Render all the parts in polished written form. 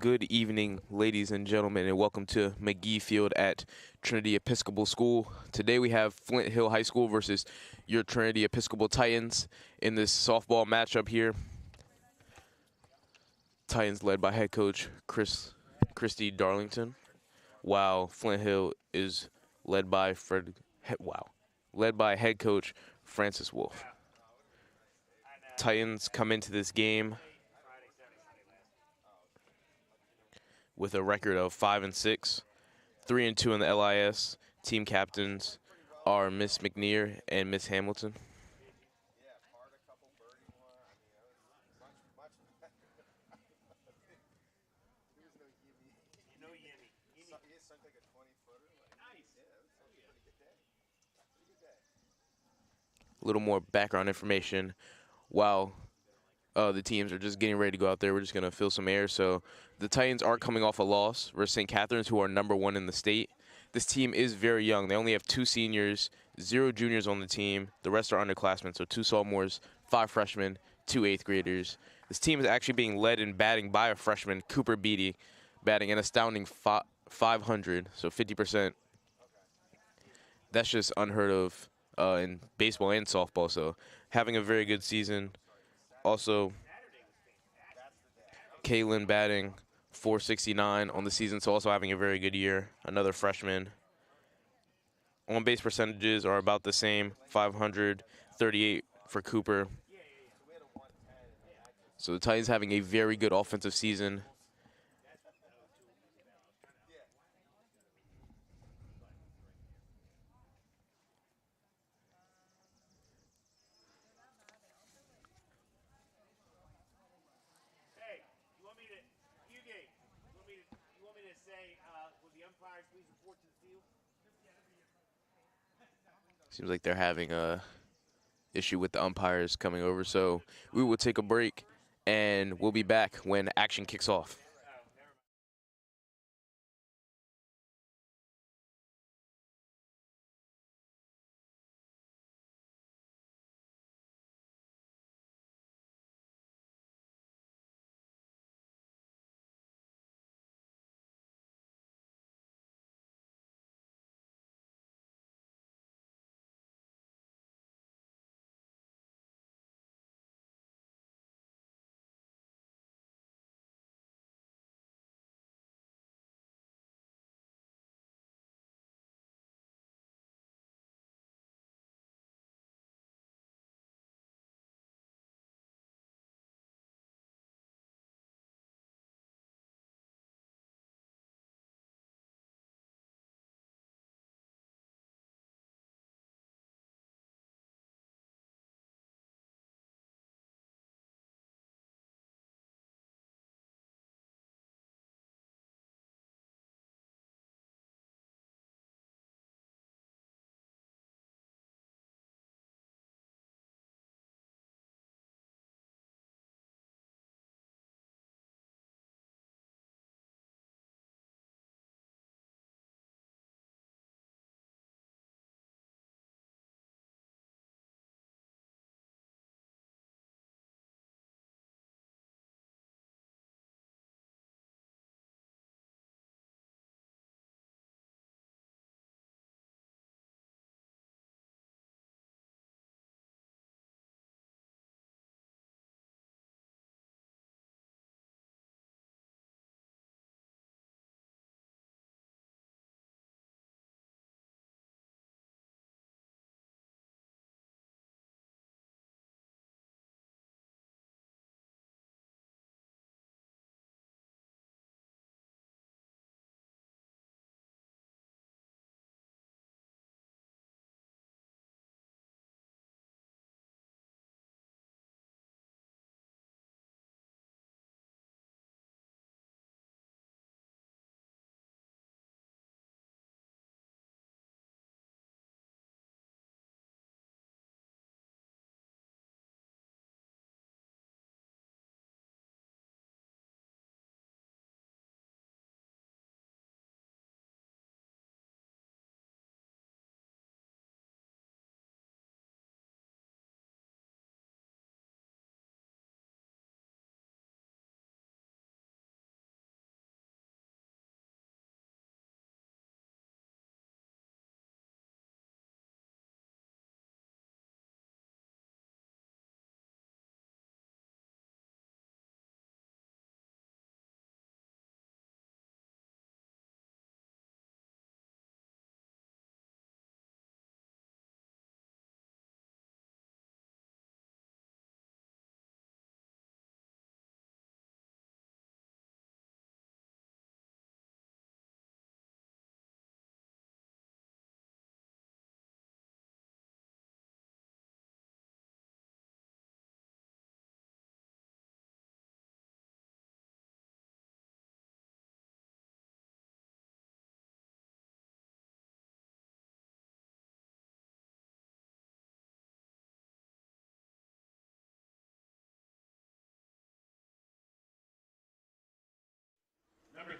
Good evening, ladies and gentlemen, and welcome to McGee Field at Trinity Episcopal School. Today we have Flint Hill High School versus your Trinity Episcopal Titans in this softball matchup here. Titans led by head coach Christy Darlington, while Flint Hill is led by led by head coach Francis Wolf. Titans come into this game with a record of 5-6, 3-2 in the LIS. Team captains are Miss McNear and Miss Hamilton. A little more background information while the teams are just getting ready to go out there. We're just going to fill some air. So the Titans are coming off a loss versus St. Catherine's, who are #1 in the state. This team is very young. They only have 2 seniors, 0 juniors on the team. The rest are underclassmen, so 2 sophomores, 5 freshmen, 2 8th graders. This team is actually being led in batting by a freshman, Cooper Beatty, batting an astounding 500, so 50%. That's just unheard of in baseball and softball, so having a very good season. Also, Kaylin batting .469 on the season, so also having a very good year. Another freshman. On-base percentages are about the same, 538 for Cooper. So the Titans having a very good offensive season. Seems like they're having a issue with the umpires coming over, so we will take a break, and we'll be back when action kicks off.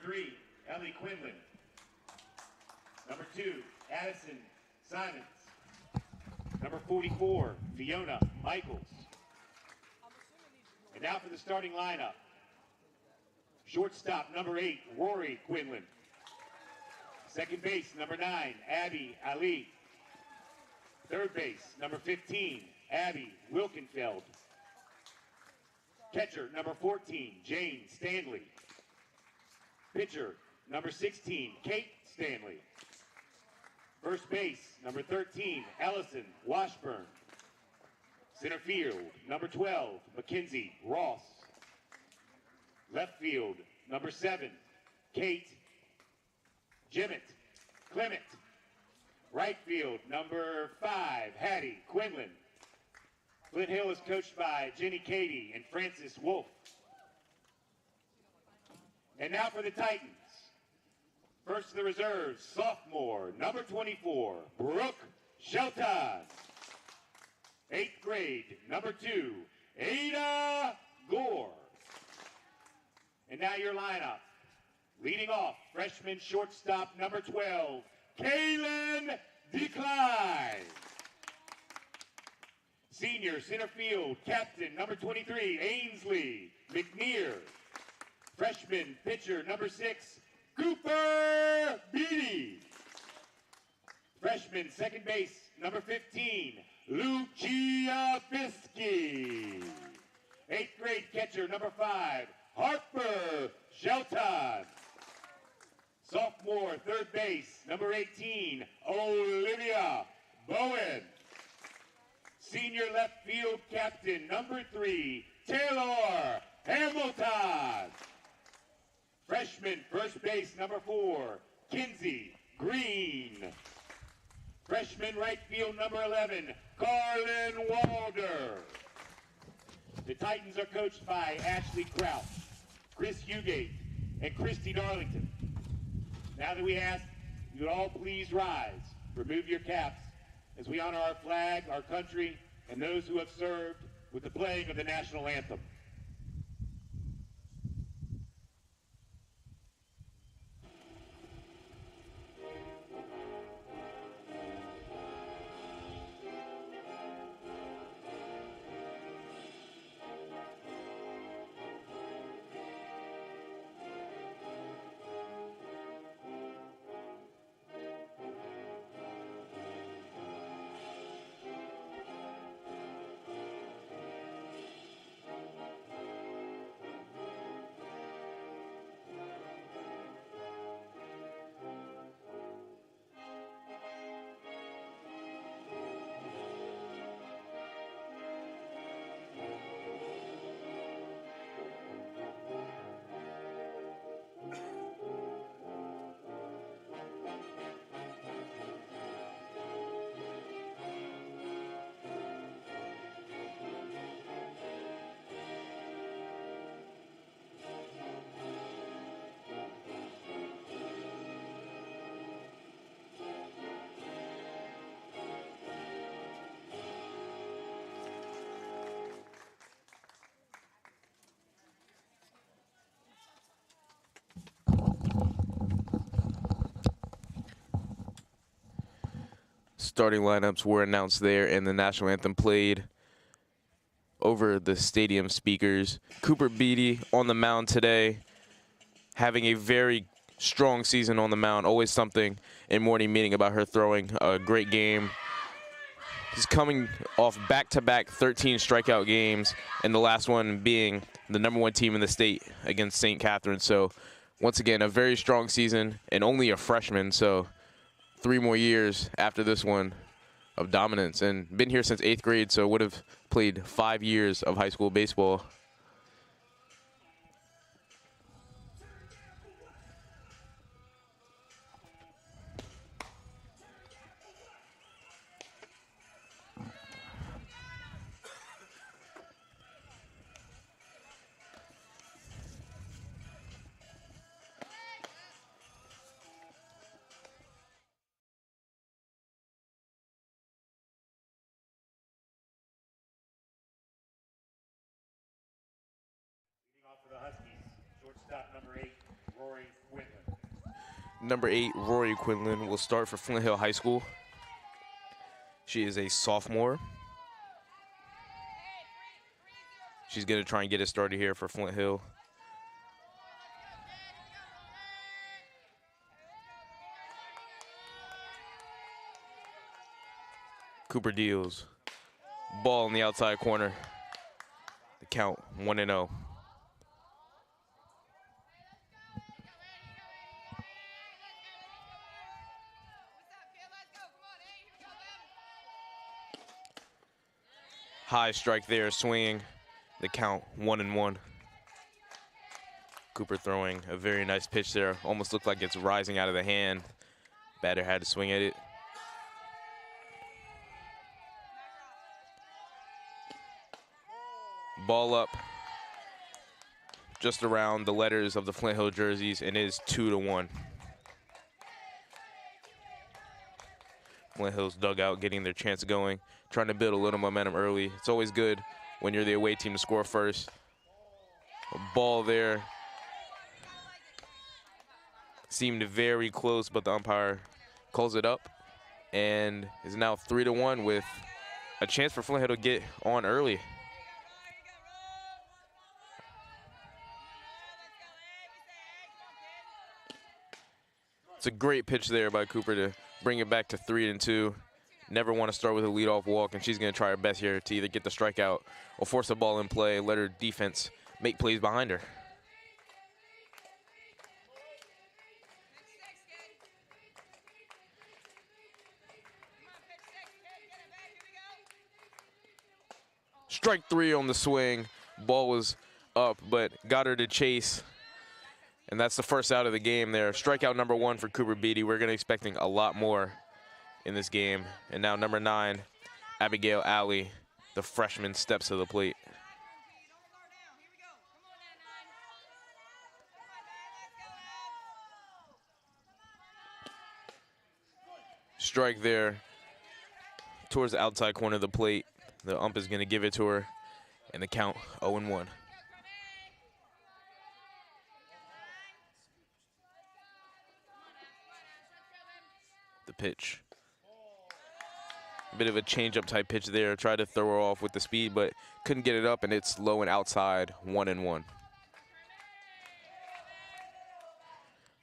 3, Ellie Quinlan. Number 2, Addison Simons. Number 44, Fiona Michaels. And now for the starting lineup. Shortstop, number 8, Rory Quinlan. Second base, number 9, Abby Ali. Third base, number 15, Abby Wilkenfeld. Catcher, number 14, Jane Stanley. Pitcher, number 16, Kate Stanley. First base, number 13, Allison Washburn. Center field, number 12, Mackenzie Ross. Left field, number 7, Kate Clement. Right field, number 5, Hattie Quinlan. Flint Hill is coached by Jenny Cady and Francis Wolf. And now for the Titans. First of the reserves, sophomore, number 24, Brooke Shelton. 8th grade, number 2, Ada Gore. And now your lineup. Leading off, freshman shortstop, number 12, Kaylin Decline. Senior center field, captain, number 23, Ainsley McNear. Freshman pitcher, number 6, Cooper Beatty. Freshman second base, number 15, Lucia Fiske. 8th grade catcher, number 5, Harper Shelton. Sophomore third base, number 18, Olivia Bowen. Senior left field captain, number 3, Taylor Hamilton. Freshman first base, number 4, Kinsey Green. Freshman right field, number 11, Carlin Walder. The Titans are coached by Ashley Crouch, Chris Hugate, and Christy Darlington. Now that we ask you would all please rise, remove your caps as we honor our flag, our country, and those who have served with the playing of the national anthem. Starting lineups were announced there, and the national anthem played over the stadium speakers. Cooper Beatty on the mound today, having a very strong season on the mound. Always something in morning meeting about her throwing a great game. He's coming off back-to-back 13 strikeout games, and the last one being the #1 team in the state against St. Catharines. So once again, a very strong season, and only a freshman. So 3 more years after this one of dominance, and been here since 8th grade, so would have played 5 years of high school baseball. For the Huskies, shortstop number 8, Rory Quinlan. Number 8, Rory Quinlan, will start for Flint Hill High School. She is a sophomore. She's going to try and get it started here for Flint Hill. Cooper deals. Ball in the outside corner. The count, 1-0. High strike there, swinging. The count, 1-1. Cooper throwing a very nice pitch there. Almost looked like it's rising out of the hand. Batter had to swing at it. Ball up just around the letters of the Flint Hill jerseys, and it is 2-1. Flint Hill's dugout getting their chance going, trying to build a little momentum early. It's always good when you're the away team to score first. A ball there. Seemed very close, but the umpire calls it up and is now 3-1 with a chance for Flint Hill to get on early. It's a great pitch there by Cooper to bring it back to 3-2. Never want to start with a leadoff walk, and she's going to try her best here to either get the strikeout or force the ball in play, let her defense make plays behind her. Strike 3 on the swing. Ball was up, but got her to chase. And that's the first out of the game there. Strikeout number 1 for Cooper Beatty. We're going to expecting a lot more in this game. And now number 9, Abigail Alley, the freshman, steps to the plate. Strike there towards the outside corner of the plate. The ump is going to give it to her, and the count 0-1. The pitch. A bit of a change-up type pitch there. Tried to throw her off with the speed, but couldn't get it up, and it's low and outside, 1-1.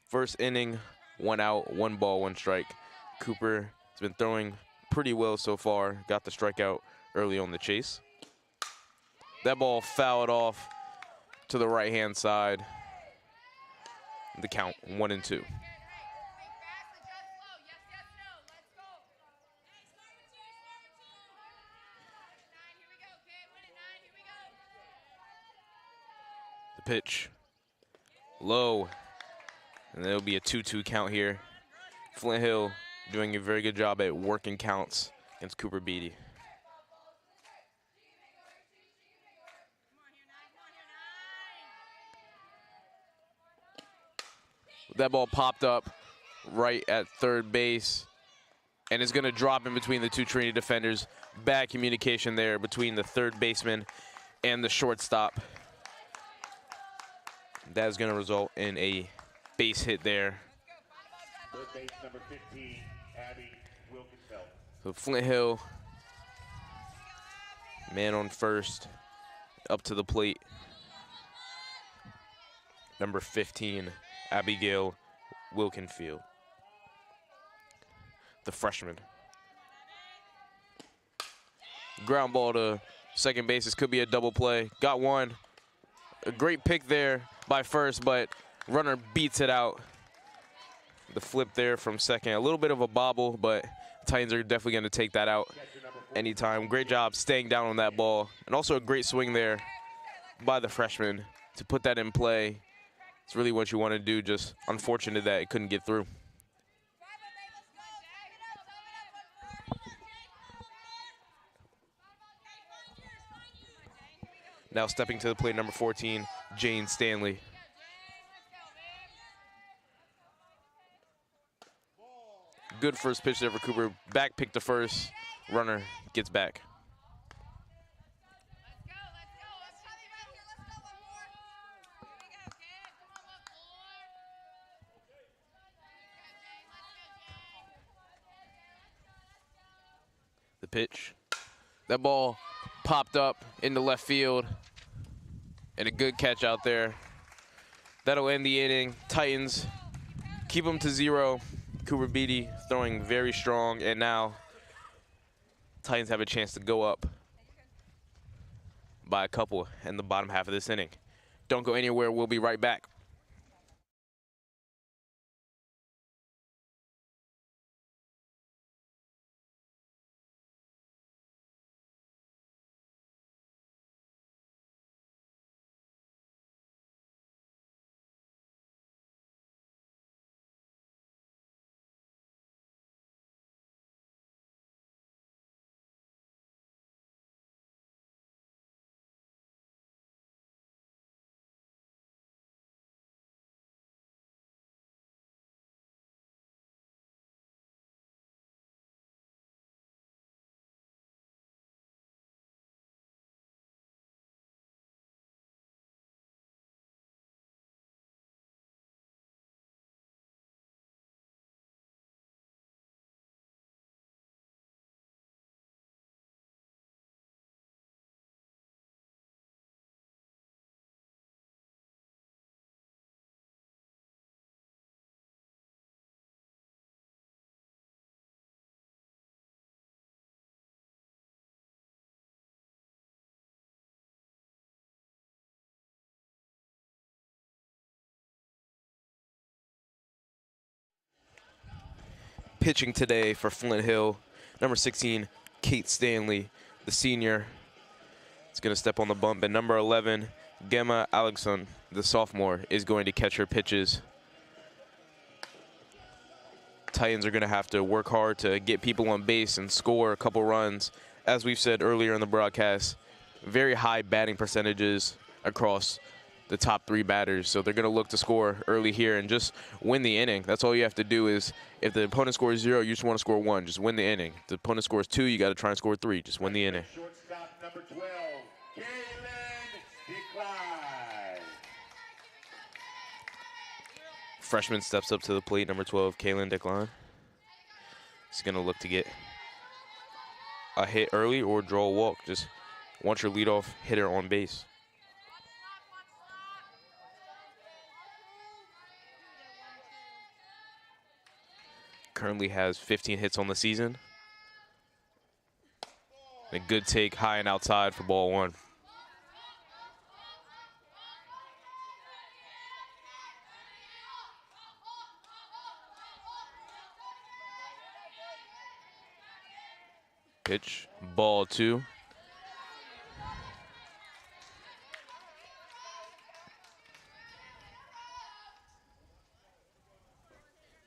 First inning, 1 out, 1 ball, 1 strike. Cooper has been throwing pretty well so far. Got the strikeout early on the chase. That ball fouled off to the right-hand side. The count, 1-2. The pitch, low, and there'll be a 2-2 count here. Flint Hill doing a very good job at working counts against Cooper Beatty. That ball popped up right at third base and is going to drop in between the two Trinity defenders. Bad communication there between the third baseman and the shortstop. That is going to result in a base hit there. Third base number 15, Abby Wilkenfeld. So Flint Hill, man on first, up to the plate. Number 15, Abigail Wilkenfield, the freshman. Ground ball to second base. This could be a double play. Got one. A great pick there by first, but runner beats it out. The flip there from second. A little bit of a bobble, but Titans are definitely going to take that out anytime. Great job staying down on that ball. And also a great swing there by the freshman to put that in play. It's really what you want to do. Just unfortunate that it couldn't get through. Now stepping to the plate, number 14, Jane Stanley. Good first pitch there for Cooper. Back pick to first. Runner gets back. pitch. That ball popped up into left field. And a good catch out there. That'll end the inning. Titans keep them to 0. Cooper Beatty throwing very strong. And now Titans have a chance to go up by a couple in the bottom half of this inning. Don't go anywhere. We'll be right back. Pitching today for Flint Hill, number 16, Kate Stanley, the senior. Is going to step on the bump. And number 11, Gemma Alexson, the sophomore, is going to catch her pitches. Titans are going to have to work hard to get people on base and score a couple runs. As we've said earlier in the broadcast, very high batting percentages across the top 3 batters. So they're going to look to score early here and just win the inning. That's all you have to do. Is if the opponent scores 0, you just want to score 1. Just win the inning. If the opponent scores 2, you got to try and score 3. Just win the inning. Shortstop number 12, Kaylin Decline. Freshman steps up to the plate, number 12, Kaylin Decline. He's going to look to get a hit early or draw a walk. Just want your leadoff hitter on base. Currently has 15 hits on the season. A good take high and outside for ball 1. Pitch, ball 2.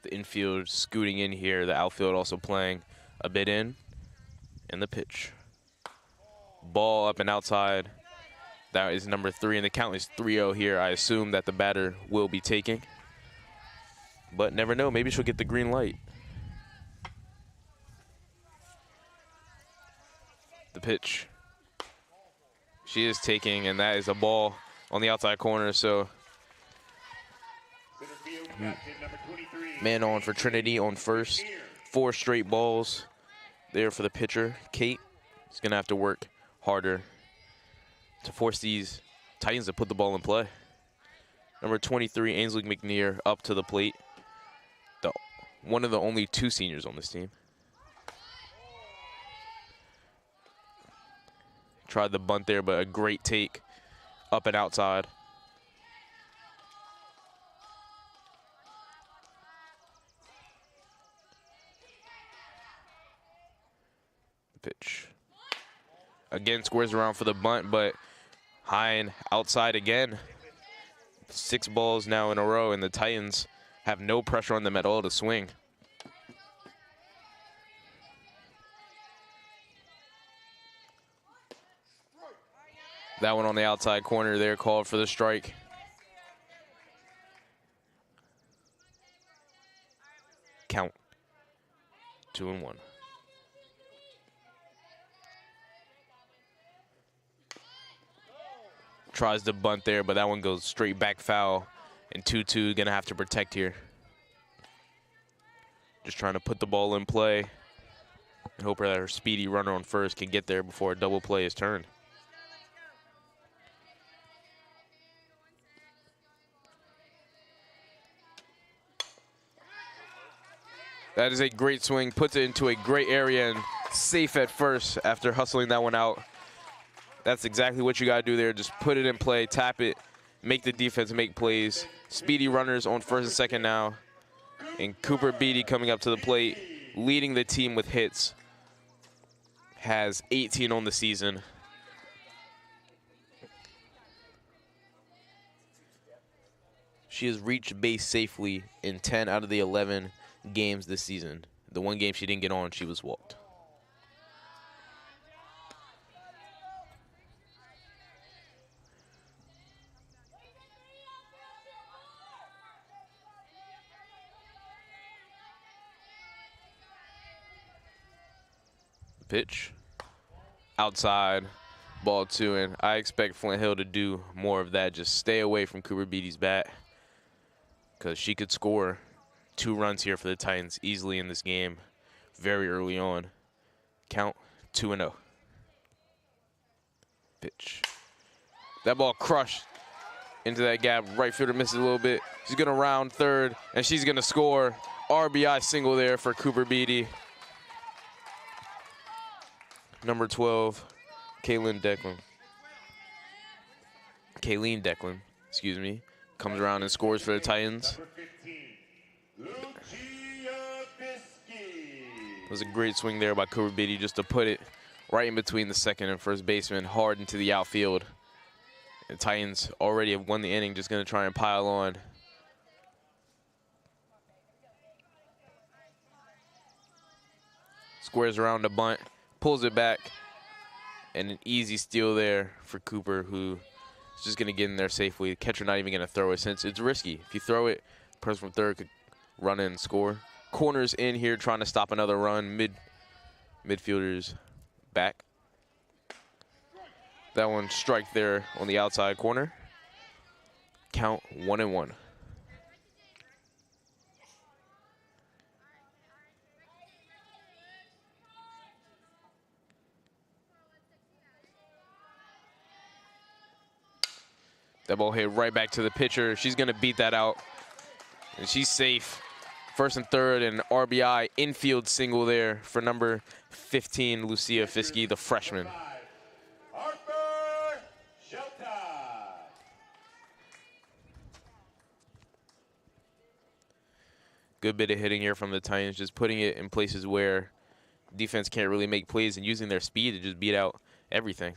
The infield scooting in here. The outfield also playing a bit in. And the pitch. Ball up and outside. That is number 3, and the count is 3-0 here. I assume that the batter will be taking. But never know. Maybe she'll get the green light. The pitch. She is taking, and that is a ball on the outside corner. So man on for Trinity on first. 4 straight balls there for the pitcher. Kate is going to have to work harder to force these Titans to put the ball in play. Number 23, Ainsley McNear, up to the plate. One of the only 2 seniors on this team. Tried the bunt there, but a great take up and outside. Pitch. Again, squares around for the bunt, but high and outside again. 6 balls now in a row, and the Titans have no pressure on them at all to swing. That one on the outside corner there, called for the strike. Count 2-1. Tries to bunt there, but that one goes straight back foul. And 2-2, gonna have to protect here. Just trying to put the ball in play. And hope that her speedy runner on first can get there before a double play is turned. That is a great swing, puts it into a great area and safe at first after hustling that one out. That's exactly what you got to do there. Just put it in play, tap it, make the defense make plays. Speedy runners on first and second now. And Cooper Beatty coming up to the plate, leading the team with hits. Has 18 on the season. She has reached base safely in 10 out of the 11 games this season. The one game she didn't get on, she was walked. Pitch. Outside, ball 2, and I expect Flint Hill to do more of that. Just stay away from Cooper Beatty's bat because she could score 2 runs here for the Titans easily in this game very early on. Count 2-0. Pitch. That ball crushed into that gap. Right fielder misses a little bit. She's going to round third, and she's going to score. RBI single there for Cooper Beatty. Number 12, Kayleen Declan, excuse me, comes around and scores for the Titans. It was a great swing there by Cooper Beatty just to put it right in between the second and first baseman, hard into the outfield. The Titans already have won the inning, just going to try and pile on. Squares around the bunt, pulls it back, and an easy steal there for Cooper, who is just going to get in there safely. The catcher not even going to throw it since it's risky. If you throw it, the person from third could run in and score. Corners in here trying to stop another run. Midfielders back. That one strike there on the outside corner. Count 1-1. That ball hit right back to the pitcher. She's going to beat that out. And she's safe. First and third, and RBI infield single there for number 15, Lucia Fiske, the freshman. Good bit of hitting here from the Titans, just putting it in places where defense can't really make plays and using their speed to just beat out everything.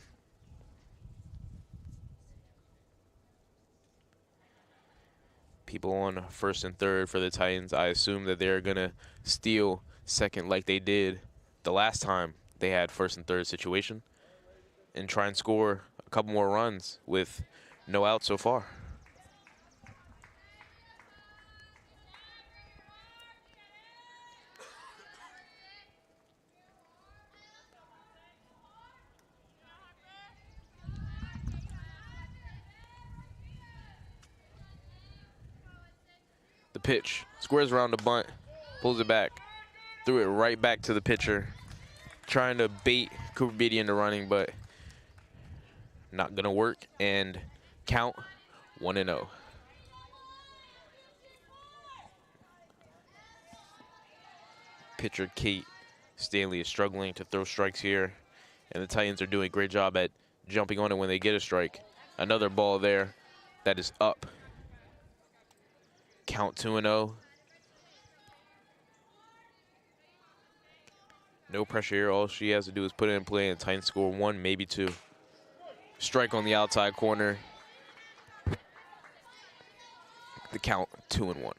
People on first and third for the Titans. I assume that they're going to steal second like they did the last time they had first and third situation and try and score a couple more runs with no out so far. The pitch, squares around the bunt, pulls it back, threw it right back to the pitcher, trying to bait Cooper Beatty into running, but not gonna work, and count 1-0. Pitcher Kate Stanley is struggling to throw strikes here, and the Titans are doing a great job at jumping on it when they get a strike. Another ball there that is up. Count 2-0. No pressure here. All she has to do is put it in play, and Titans score 1, maybe 2. Strike on the outside corner. The count 2-1.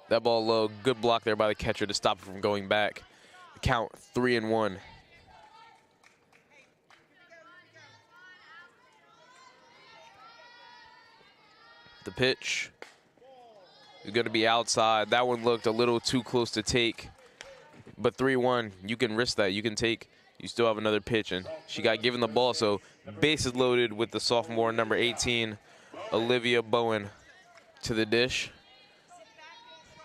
That ball low. Good block there by the catcher to stop it from going back. The count 3-1. The pitch is going to be outside. That one looked a little too close to take, but 3-1, you can risk that. You can take, you still have another pitch, and she got given the ball, so bases loaded with the sophomore, number 18, Olivia Bowen. to the dish.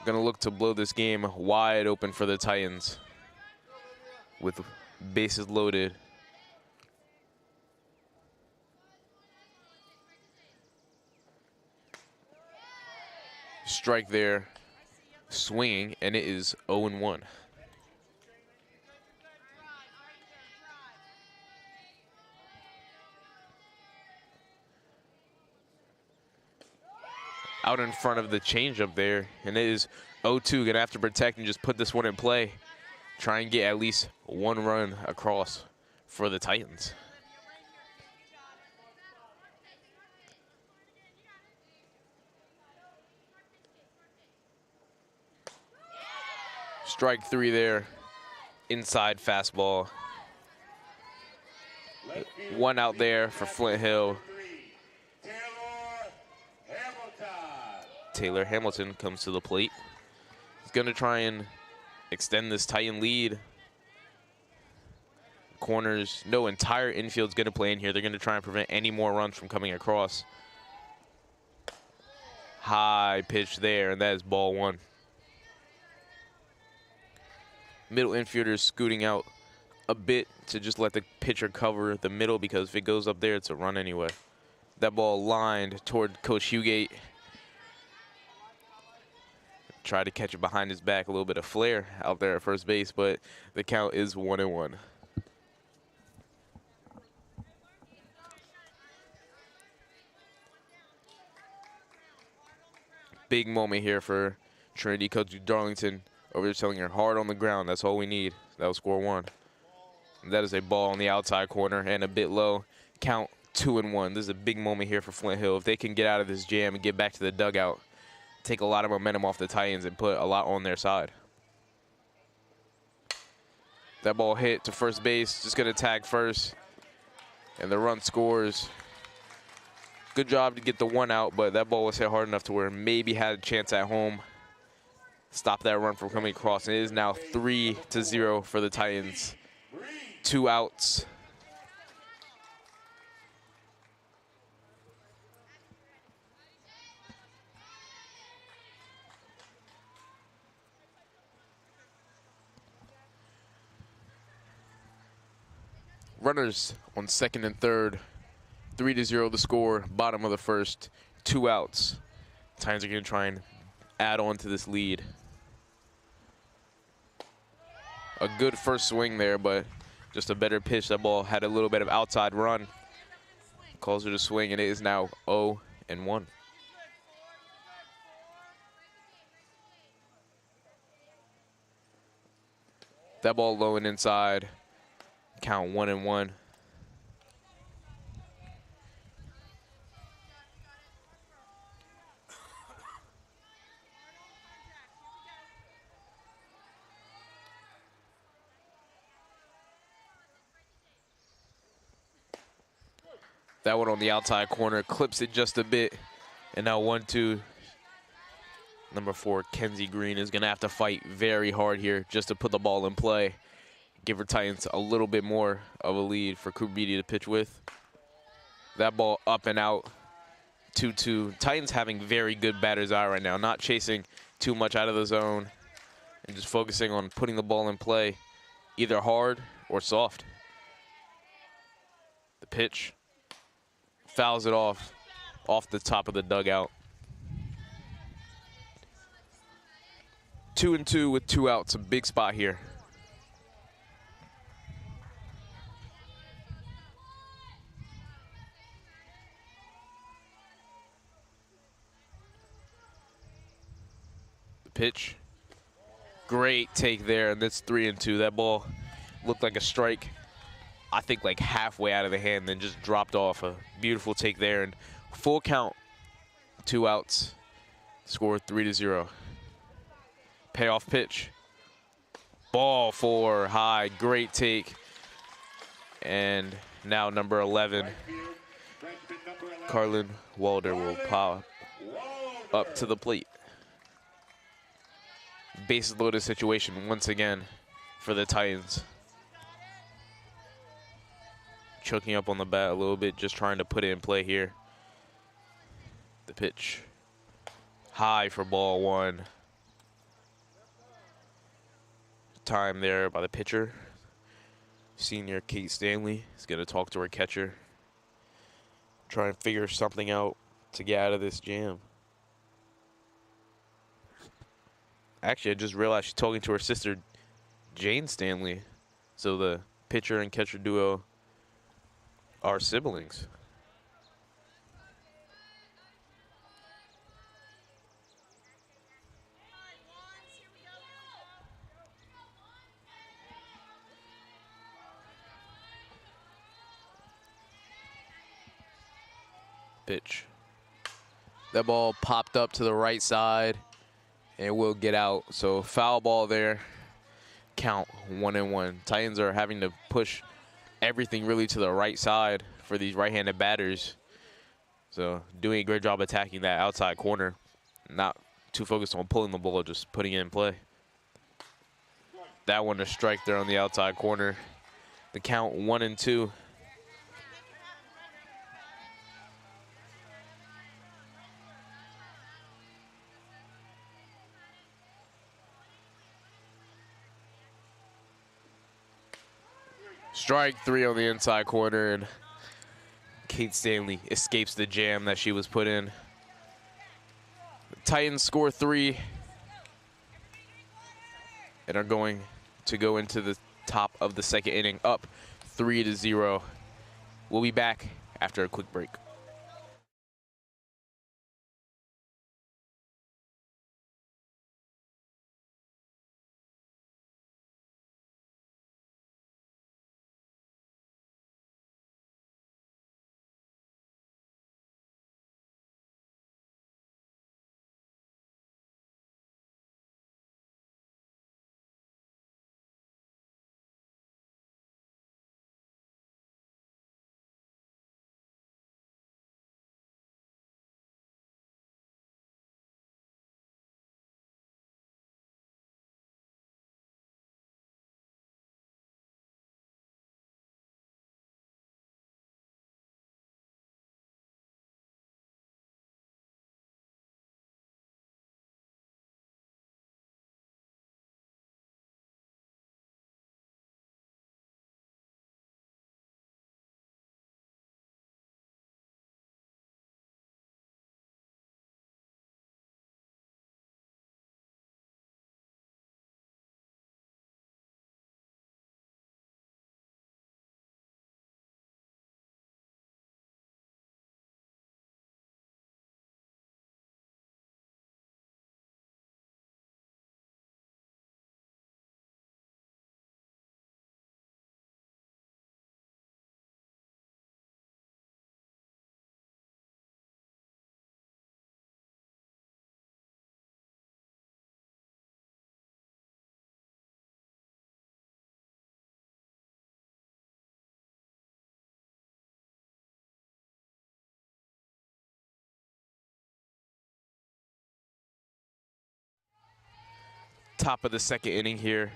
Gonna look to blow this game wide open for the Titans with bases loaded. Strike there, swinging, and it is 0-1. Out in front of the changeup there, and it is 0-2. Gonna have to protect and just put this one in play. Try and get at least one run across for the Titans. Strike 3 there, inside fastball. One out there for Flint Hill. Taylor Hamilton comes to the plate. He's gonna try and extend this Titan lead. Corners, no, entire infield's gonna play in here. They're gonna try and prevent any more runs from coming across. High pitch there, and that is ball 1. Middle infielders scooting out a bit to just let the pitcher cover the middle, because if it goes up there, it's a run anyway. That ball lined toward Coach Hugate. Tried to catch it behind his back, a little bit of flair out there at first base, but the count is 1-1. Big moment here for Trinity. Coach Darlington over there telling her hard on the ground. That's all we need. That will score 1. And that is a ball on the outside corner and a bit low. Count 2-1. This is a big moment here for Flint Hill. If they can get out of this jam and get back to the dugout, take a lot of momentum off the Titans and put a lot on their side. That ball hit to first base, just gonna tag first, and the run scores. Good job to get the 1 out, but that ball was hit hard enough to where maybe had a chance at home. Stop that run from coming across, and it is now 3-0 for the Titans. 2 outs. Runners on second and third. 3-0 the score, bottom of the first, 2 outs. Titans are going to try and add on to this lead. A good first swing there, but just a better pitch. That ball had a little bit of outside run. Calls it a swing, and it is now 0-1. That ball low and inside. Count 1-1. That one on the outside corner, clips it just a bit. And now 1-2. Number 4, Kenzie Green, is going to have to fight very hard here just to put the ball in play. Give her Titans a little bit more of a lead for Cooper Beatty to pitch with. That ball up and out, 2-2. Titans having very good batter's eye right now, not chasing too much out of the zone and just focusing on putting the ball in play, either hard or soft. The pitch fouls it off the top of the dugout. 2-2 with 2 outs, a big spot here. The pitch, great take there, and that's 3-2. That ball looked like a strike, I think like halfway out of the hand, then just dropped off. A beautiful take there, and full count, 2 outs, score 3-0. Payoff pitch, ball 4 high, great take, and now number 11, Carlin Walder, will pop up to the plate. Bases loaded situation once again for the Titans. Choking up on the bat a little bit, just trying to put it in play here. The pitch high for ball one. Time there by the pitcher. Senior Kate Stanley is going to talk to her catcher. Try and figure something out to get out of this jam. Actually, I just realized she's talking to her sister, Jane Stanley. So the pitcher and catcher duo are siblings. Pitch. That ball popped up to the right side and will get out. So foul ball there. Count 1-1. Titans are having to push everything really to the right side for these right-handed batters. So doing a great job attacking that outside corner. Not too focused on pulling the ball, just putting it in play. That one a strike there on the outside corner. The count 1-2. Strike three on the inside corner, and Kate Stanley escapes the jam that she was put in. The Titans score 3 and are going to go into the top of the second inning, up 3-0. We'll be back after a quick break. Top of the second inning here.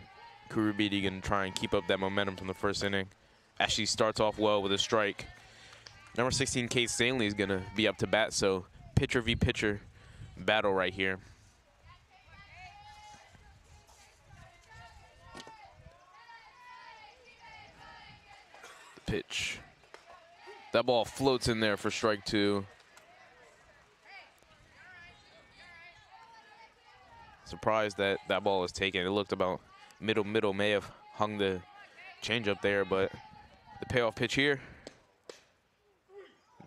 Kurubidi going to try and keep up that momentum from the first inning. As she starts off well with a strike. Number 16, Kate Stanley, is going to be up to bat, so pitcher v. pitcher battle right here. The pitch. That ball floats in there for strike 2. Surprised that that ball was taken. It looked about middle, may have hung the changeup there, but the payoff pitch here.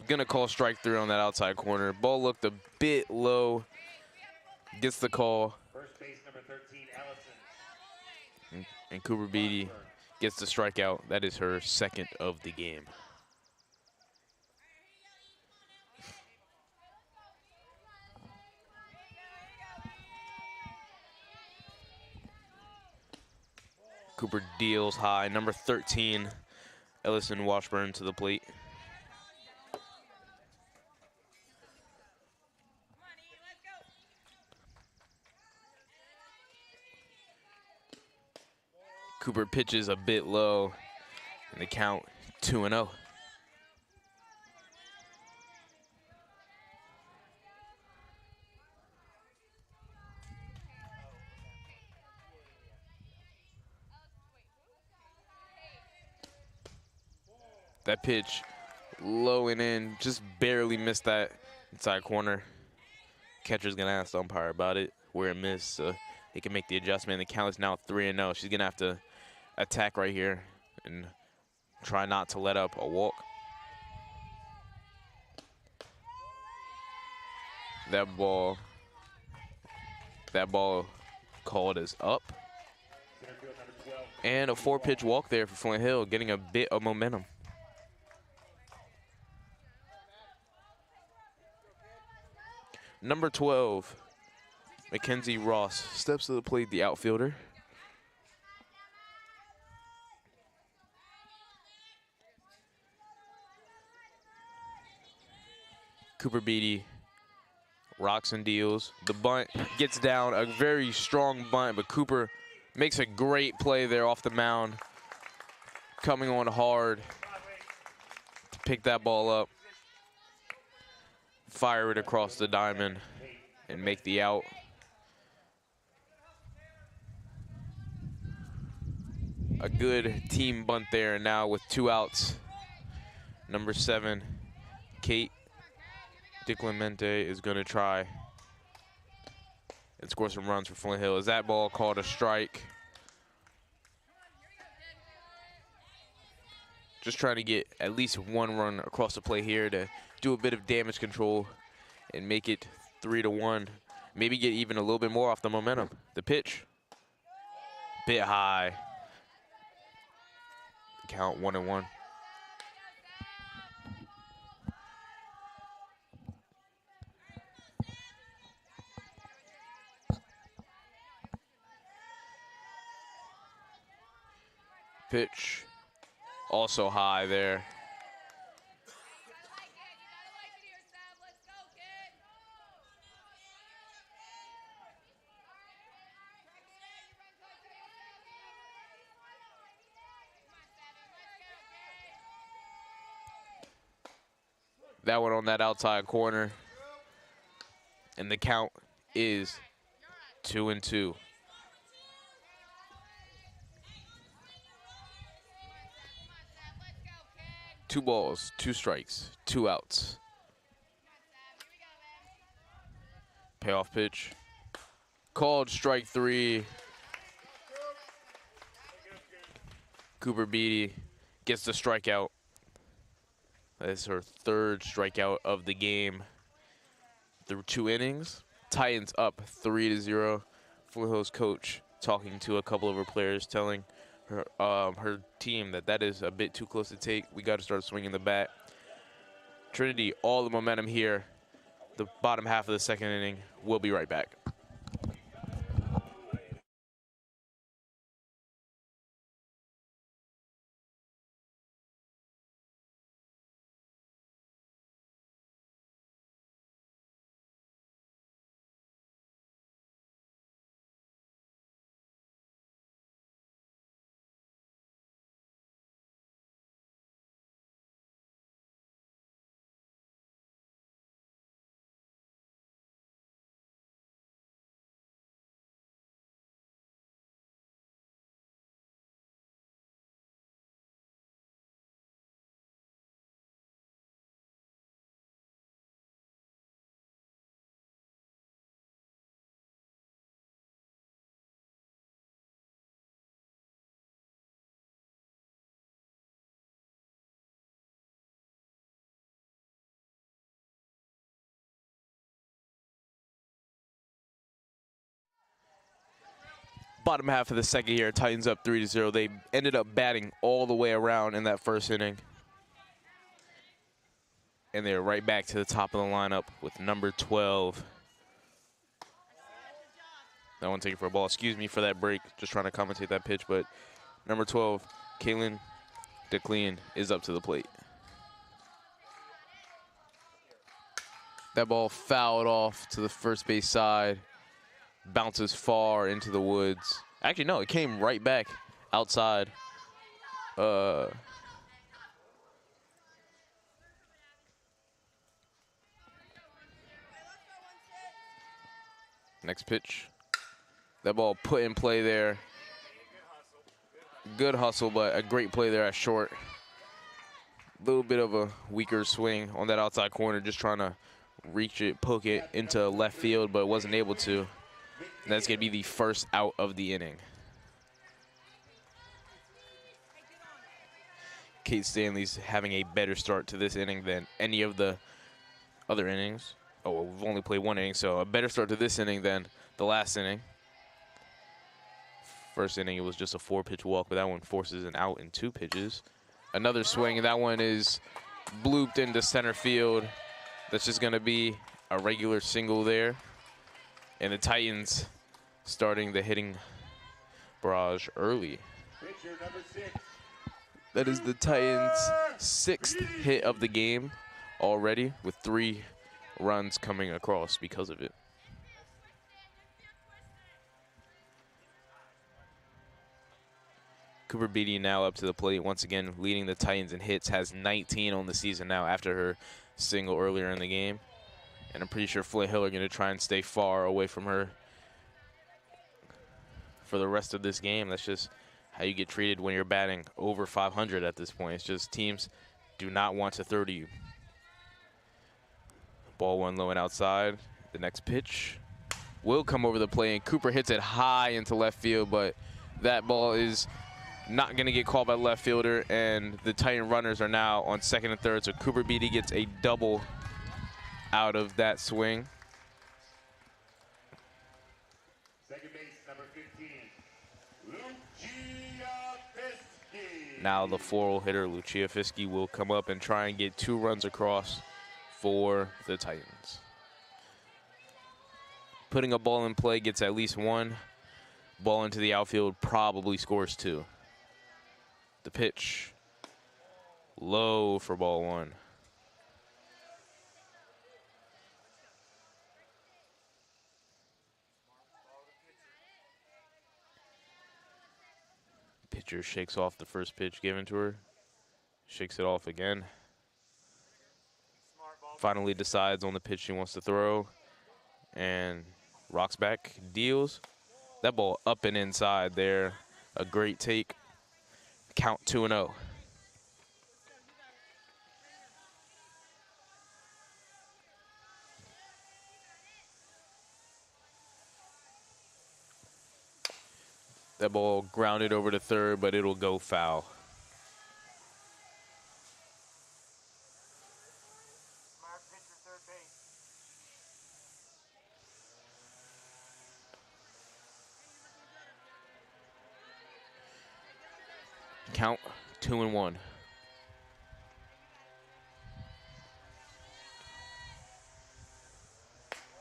Gonna call strike 3 on that outside corner. Ball looked a bit low. Gets the call. First base number 13, Ellison. And Cooper Beatty gets the strikeout. That is her second of the game. Cooper deals high. Number 13, Ellison Washburn, to the plate. Cooper pitches a bit low, and the count 2-0. That pitch low and in, just barely missed that inside corner. Catcher's gonna ask the umpire about it, where it missed, so he can make the adjustment. The count is now 3-0. She's gonna have to attack right here and try not to let up a walk. That ball called as up. And a 4-pitch walk there for Flint Hill, getting a bit of momentum. Number 12, Mackenzie Ross steps to the plate, the outfielder. Cooper Beatty rocks and deals. The bunt gets down, a very strong bunt, but Cooper makes a great play there off the mound. Coming on hard to pick that ball up, fire it across the diamond, and make the out. A good team bunt there now with 2 outs. Number 7, Kate DiClemente is going to try and score some runs for Flint Hill. Is that ball called a strike? Just trying to get at least 1 run across the plate here to do a bit of damage control and make it 3-1. Maybe get even a little bit more off the momentum. The pitch, bit high. Count 1-1. Pitch, also high there. That one on that outside corner. And the count is 2-2. 2 balls, 2 strikes, 2 outs. Payoff pitch. Called strike 3. Cooper Beatty gets the strikeout. That is her 3rd strikeout of the game through 2 innings. Titans up 3-0. Flint Hill's coach talking to a couple of her players, telling her team that is a bit too close to take. We got to start swinging the bat. Trinity, all the momentum here. The bottom half of the 2nd inning. We'll be right back. Bottom half of the 2nd here, Titans up 3-0. They ended up batting all the way around in that 1st inning. And they're right back to the top of the lineup with number 12. That one taken for a ball. Excuse me for that break. Just trying to commentate that pitch, but number 12, Kaylin DeClean, is up to the plate. That ball fouled off to the first base side. Bounces far into the woods. Actually, no, it came right back outside. Next pitch. That ball put in play there. Good hustle, but a great play there at short little bit of a weaker swing on that outside corner, just trying to reach it, poke it into left field, but wasn't able to. And that's going to be the first out of the inning. Kate Stanley's having a better start to this inning than any of the other innings. Oh, well, we've only played one inning, so a better start to this inning than the last inning. First inning, it was just a 4-pitch walk, but that one forces an out in 2 pitches. Another swing, and that one is blooped into center field. That's just going to be a regular single there. And the Titans starting the hitting barrage early. Pitcher number 6. That is the Titans' 6th hit of the game already, with 3 runs coming across because of it. Cooper Beatty now up to the plate once again, leading the Titans in hits, has 19 on the season now after her single earlier in the game. And I'm pretty sure Flint Hill are going to try and stay far away from her for the rest of this game. That's just how you get treated when you're batting over 500 at this point. It's just teams do not want to throw to you. Ball 1 low and outside. The next pitch will come over the plate, and Cooper hits it high into left field, but that ball is not going to get called by the left fielder, and the Titan runners are now on second and third, so Cooper Beatty gets a double out of that swing. Second base number 15, Lucia Fiske. Now the 4-hole hitter, Lucia Fiske, will come up and try and get 2 runs across for the Titans. Putting a ball in play gets at least 1. Ball into the outfield probably scores 2. The pitch, low for ball 1. Pitcher shakes off the first pitch given to her, shakes it off again. Finally decides on the pitch she wants to throw, and rocks back, deals. That ball up and inside there, a great take. Count 2-0. That ball grounded over to third, but it'll go foul. Count 2-1.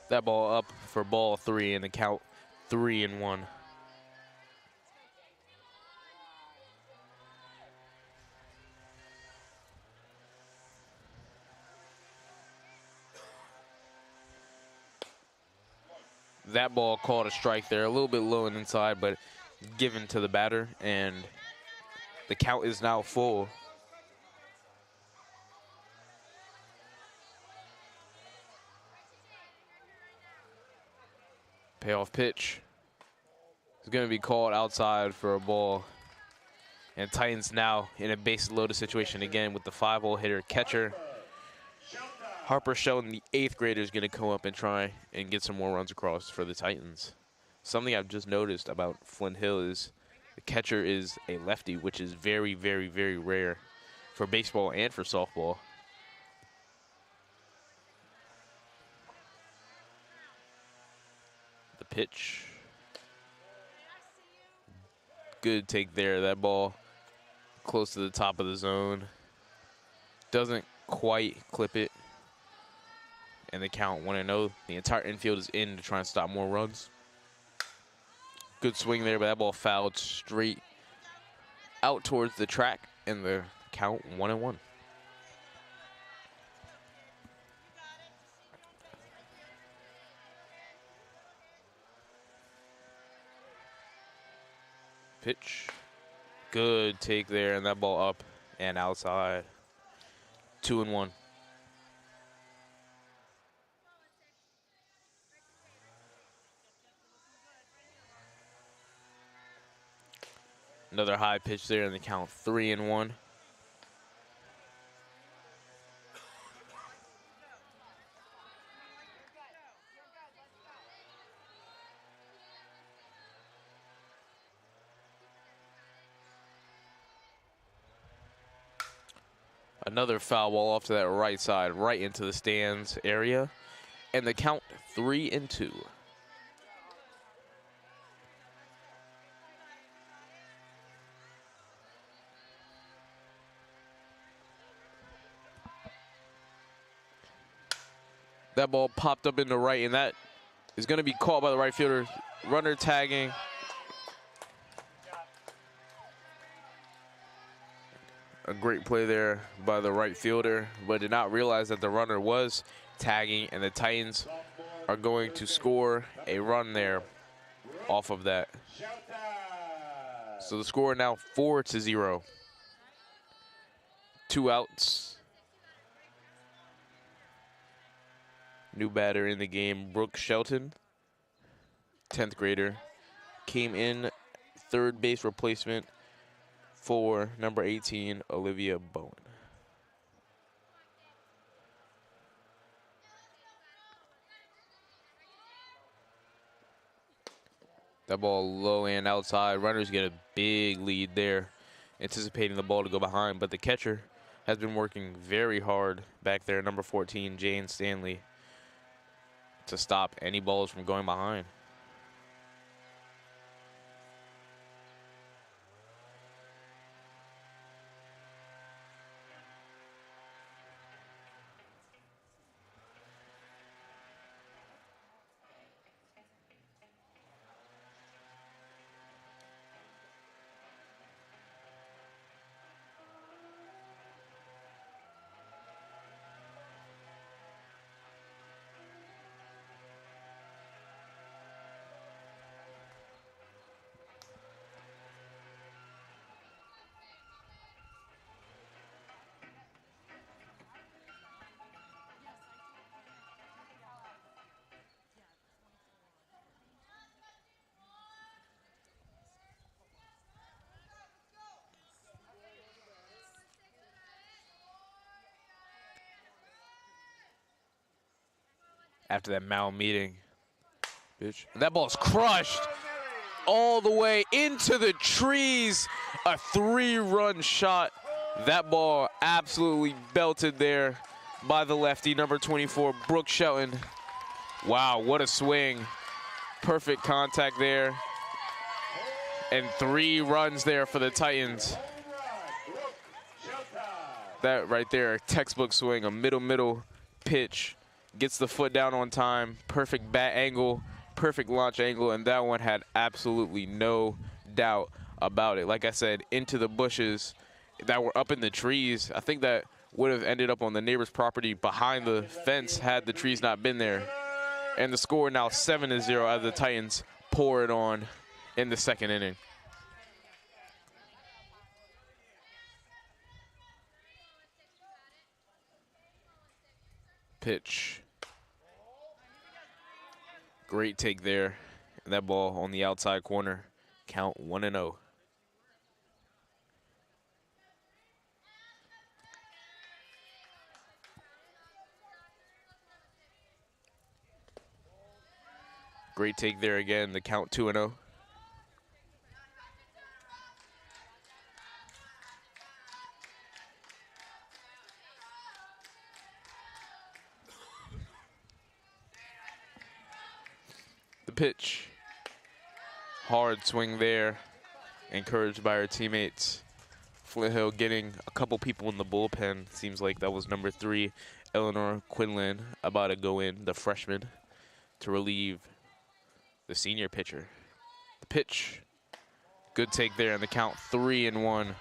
That ball up for ball 3, and the count 3-1. That ball called a strike there, a little bit low and inside, but given to the batter, and the count is now full. Payoff pitch is going to be called outside for a ball. And Titans now in a base loaded situation again with the 5-hole hitter catcher. Harper Shelton, the 8th grader, is going to come up and try and get some more runs across for the Titans. Something I've just noticed about Flint Hill is the catcher is a lefty, which is very, very, very rare for baseball and for softball. The pitch. Good take there. That ball close to the top of the zone. Doesn't quite clip it. And the count 1-0. The entire infield is in to try and stop more runs. Good swing there, but that ball fouled straight out towards the track, and the count 1-1. Pitch. Good take there, and that ball up and outside. 2-1. Another high pitch there, and the count 3-1. Another foul ball off to that right side, right into the stands area. And the count 3-2. That ball popped up in the right, and that is going to be caught by the right fielder. Runner tagging. A great play there by the right fielder, but did not realize that the runner was tagging, and the Titans are going to score a run there off of that. So the score now 4-0. 2 outs. New batter in the game, Brooke Shelton, 10th grader, came in third base replacement for number 18, Olivia Bowen. That ball low and outside. Runners get a big lead there, anticipating the ball to go behind, but the catcher has been working very hard back there, number 14, Jane Stanley, to stop any balls from going behind. After that mound meeting, bitch. That ball's crushed all the way into the trees. A 3-run shot. That ball absolutely belted there by the lefty, number 24, Brooke Shelton. Wow, what a swing. Perfect contact there. And 3 runs there for the Titans. That right there, a textbook swing, a middle pitch. Gets the foot down on time, perfect bat angle, perfect launch angle, and that one had absolutely no doubt about it. Like I said, into the bushes that were up in the trees. I think that would have ended up on the neighbor's property behind the fence had the trees not been there. And the score now 7-0 as the Titans pour it on in the 2nd inning. Pitch. Great take there. That ball on the outside corner. Count 1-0. Great take there again. The count 2-0. The pitch. Hard swing there. Encouraged by our teammates. Flint Hill getting a couple people in the bullpen. Seems like that was number 3, Eleanor Quinlan, about to go in, the freshman, to relieve the senior pitcher. The pitch. Good take there, and the count 3-1.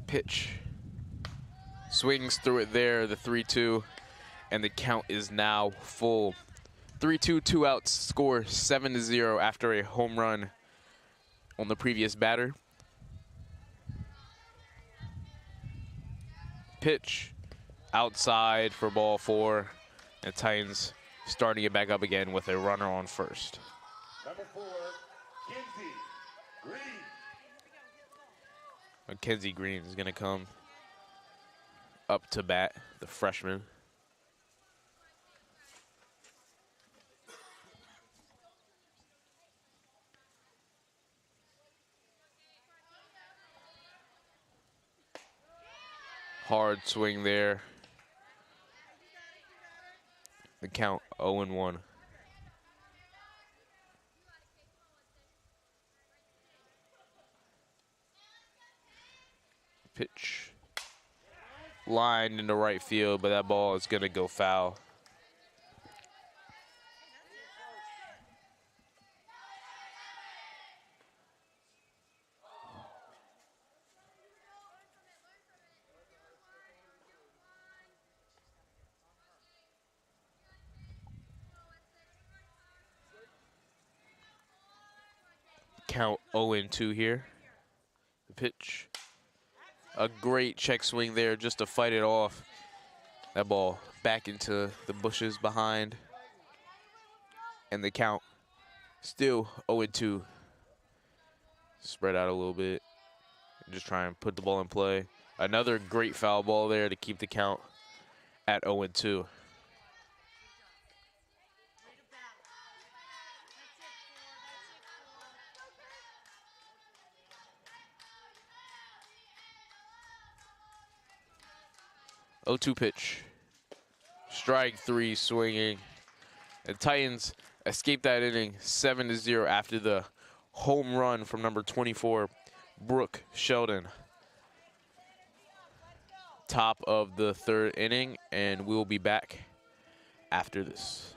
Pitch. Swings through it there, the 3-2, and the count is now full. 3-2, 2 outs, score 7-0 after a home run on the previous batter. Pitch. Outside for ball 4, and Titans starting it back up again with a runner on first. Number 4, Kinsey Green. Mackenzie Green is going to come up to bat, the freshman. Hard swing there. The count 0-1. Pitch. Line into right field, but that ball is going to go foul. Count 0-2 here. The pitch. A great check swing there just to fight it off. That ball back into the bushes behind. And the count still 0-2. Spread out a little bit. Just try and put the ball in play. Another great foul ball there to keep the count at 0-2. Oh-2 pitch. Strike three swinging. The Titans escaped that inning 7-0 after the home run from number 24, Brooke Sheldon. Top of the third inning, and we'll be back after this.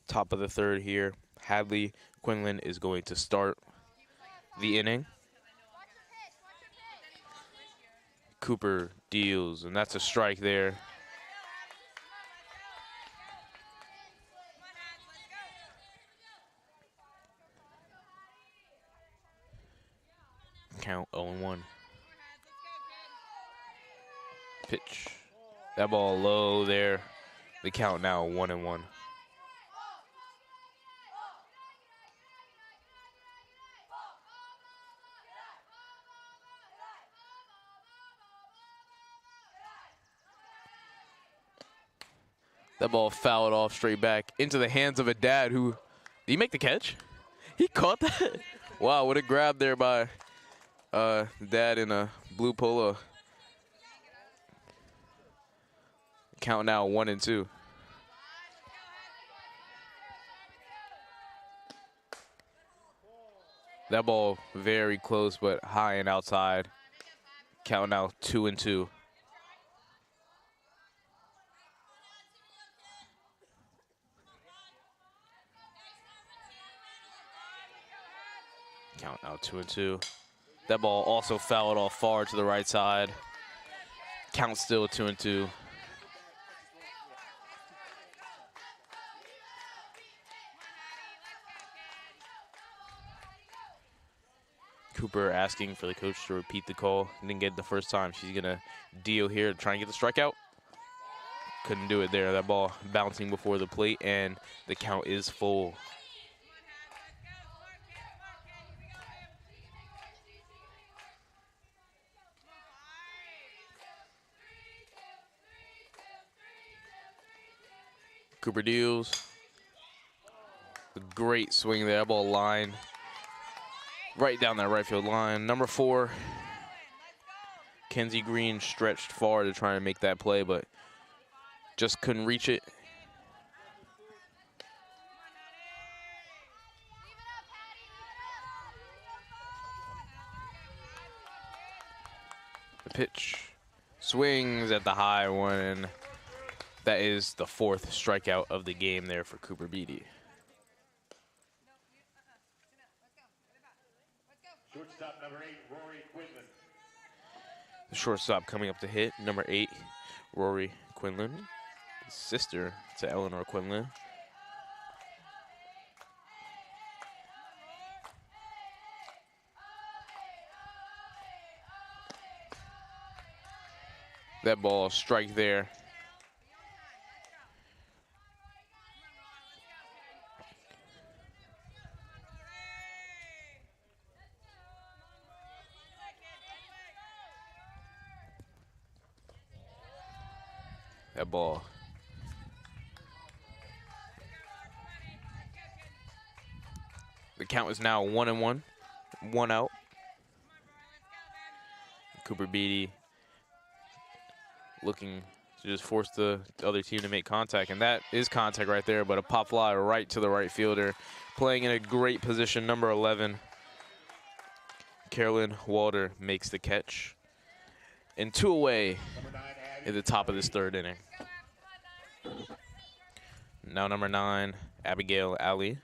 Top of the third here. Hadley Quinlan is going to start the inning. Cooper deals, and that's a strike there. Count 0-1. Pitch. That ball low there. The count now 1-1. That ball fouled off straight back into the hands of a dad who, did he make the catch? He caught that? Wow, what a grab there by dad in a blue polo. Count now 1-2. That ball very close, but high and outside. Count now 2-2. Count now 2-2. That ball also fouled off far to the right side. Count still 2-2. Cooper asking for the coach to repeat the call. Didn't get it the first time. She's going to deal here to try and get the strikeout. Couldn't do it there. That ball bouncing before the plate, and the count is full. Cooper deals. A great swing there. That ball line right down that right field line. Number 4, Kenzie Green stretched far to try and make that play, but just couldn't reach it. The pitch swings at the high one, and that is the 4th strikeout of the game there for Cooper Beatty. Shortstop number 8, Rory Quinlan. The shortstop coming up to hit, number 8, Rory Quinlan, sister to Eleanor Quinlan. That ball strike there. That ball. The count is now 1-1, 1 out. Cooper Beatty looking to just force the other team to make contact, and that is contact right there, but a pop fly right to the right fielder. Playing in a great position, number 11, Carolyn Walter makes the catch. And 2 away at the top of this 3rd inning. Now number 9, Abigail Alley.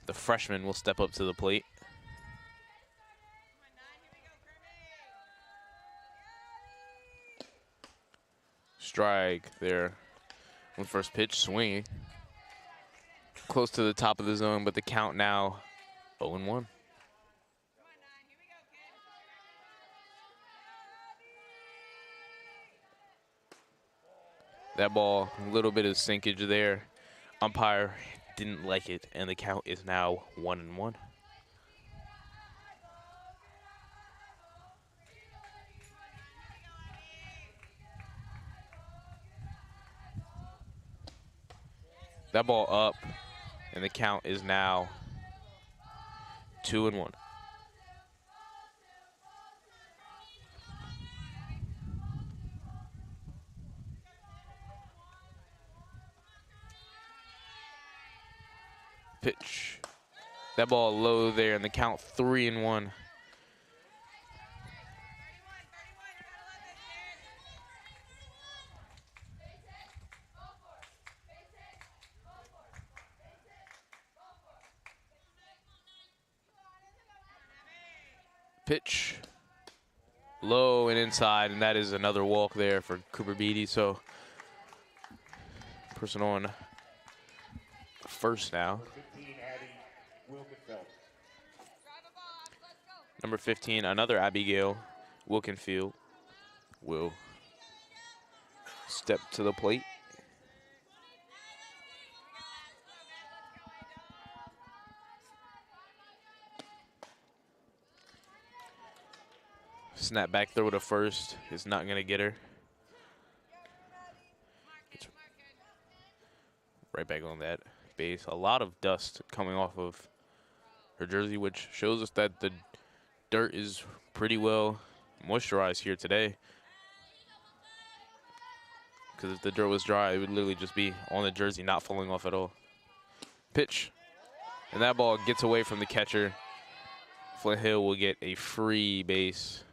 The freshman will step up to the plate. Strike there on first pitch, swinging. Close to the top of the zone, but the count now 0-1. That ball, a little bit of sinkage there. Umpire didn't like it, and the count is now 1-1. That ball up, and the count is now 2-1. Pitch. That ball low there, and the count 3-1. Pitch. Low and inside, and that is another walk there for Cooper Beatty. So, person on first now. Number 15, another Abigail Wilkenfield will step to the plate. Snap back throw to first is not going to get her. It's right back on that base. A lot of dust coming off of her jersey, which shows us that the dirt is pretty well moisturized here today. Because if the dirt was dry, it would literally just be on the jersey, not falling off at all. Pitch. And that ball gets away from the catcher. Flint Hill will get a free base.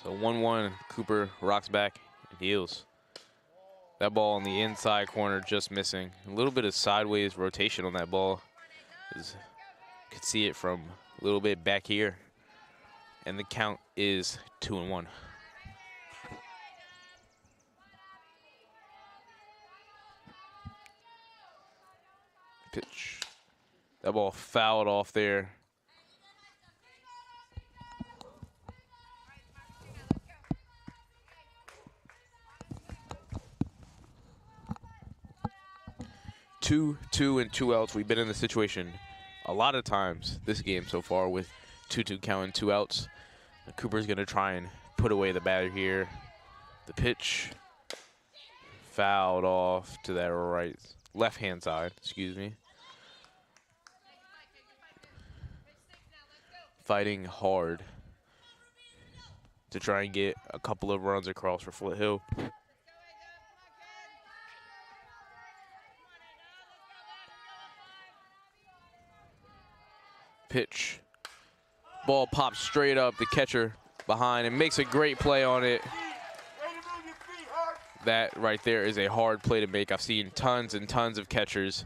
So 1-1, Cooper rocks back and deals. That ball on the inside corner just missing. A little bit of sideways rotation on that ball. Could see it from a little bit back here. And the count is 2-1. Pitch. That ball fouled off there. Two and 2 outs. We've been in the situation a lot of times this game so far with 2-2 count and 2 outs. Cooper's gonna try and put away the batter here. The pitch fouled off to that left-hand side, excuse me. Fighting hard to try and get a couple of runs across for Flint Hill. Pitch. Ball pops straight up. The catcher behind and makes a great play on it. That right there is a hard play to make. I've seen tons and tons of catchers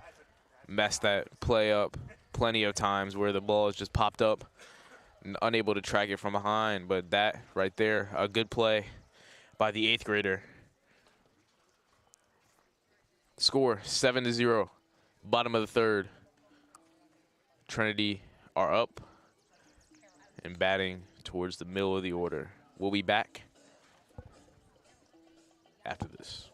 mess that play up plenty of times where the ball has just popped up and unable to track it from behind. But that right there, a good play by the 8th grader. Score 7-0. Bottom of the 3rd. Trinity are up and batting towards the middle of the order. We'll be back after this.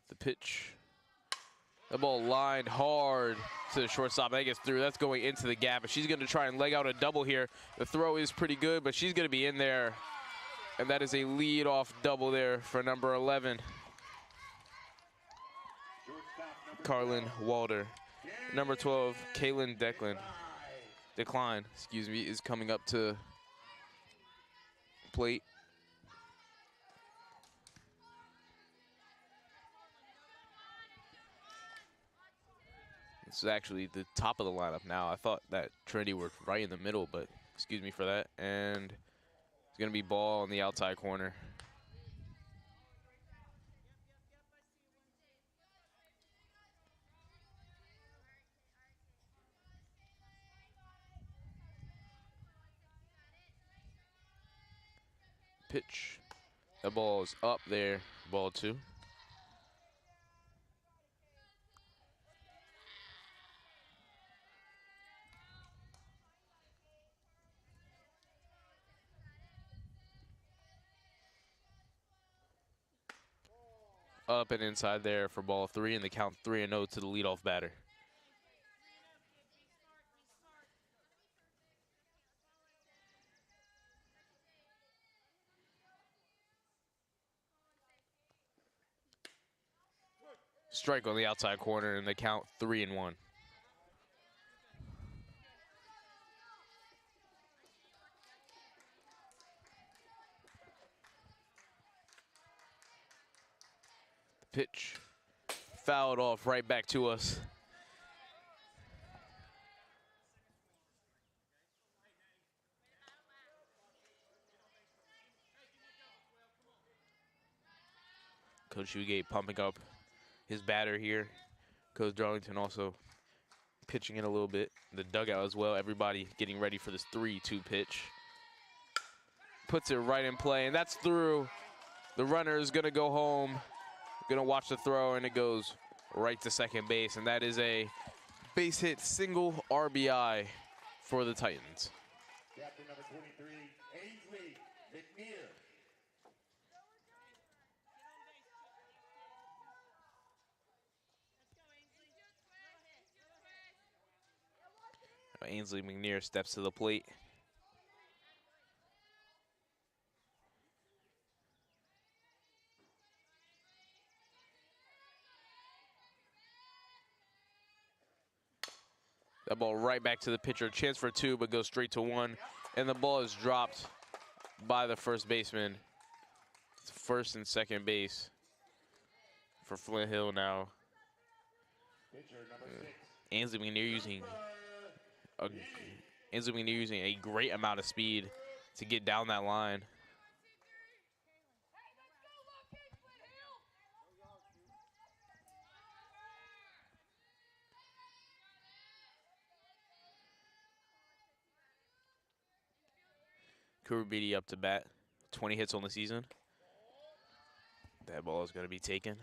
The pitch. The ball lined hard to the shortstop. That gets through. That's going into the gap. But she's going to try and leg out a double here. The throw is pretty good, but she's going to be in there. And that is a lead-off double there for number 11. Carlin Walder. Number 12, Kaylin Decline, excuse me, is coming up to plate. This is actually the top of the lineup now. I thought that Trinity were right in the middle, but excuse me for that. And it's going to be ball on the outside corner. Pitch. That ball is up there, ball 2. Up and inside there for ball 3, and the count 3-0 to the leadoff batter. Strike on the outside corner, and the count 3-1. Pitch fouled off right back to us. Coach Hugate pumping up his batter here Coach Darlington also pitching in a little bit. The dugout as well. Everybody getting ready for this 3-2 pitch. Puts it right in play, and that's through. The runner is going to go home, going to watch the throw, and it goes right to second base. And that is a base hit single RBI for the Titans. Captain number 23, Ainsley McNear. Ainsley McNear steps to the plate. That ball right back to the pitcher. Chance for 2, but goes straight to 1. And the ball is dropped by the first baseman. It's first and second base for Flint Hill now. Pitcher number 6. Ainsley McNear using a great amount of speed to get down that line. Kurubidi up to bat. 20 hits on the season. That ball is going to be taken.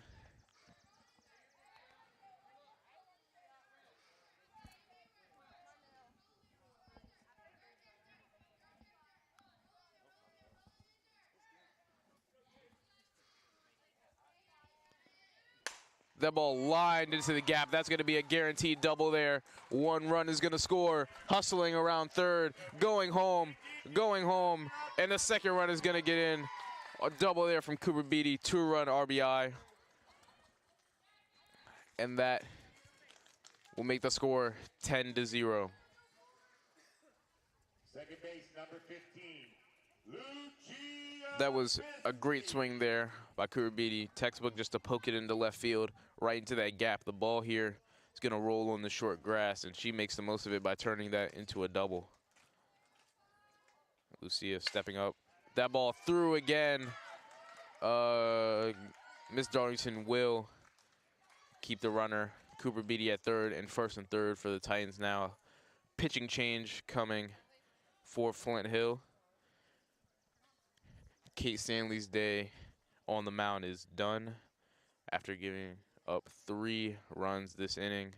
That ball lined into the gap. That's going to be a guaranteed double there. 1 run is going to score. Hustling around third. Going home. And the second run is going to get in. A double there from Cooper Beatty. 2-run RBI. And that will make the score 10-0. Second base number 15, Lucia. That was a great swing there by Cooper Beatty. Textbook just to poke it into left field, right into that gap. The ball here is going to roll on the short grass, and she makes the most of it by turning that into a double. Lucia stepping up. That ball through again. Miss Darlington will keep the runner. Cooper Beatty at third and first and third for the Titans now. Pitching change coming for Flint Hill. Kate Stanley's day on the mound is done after giving up 3 runs this inning.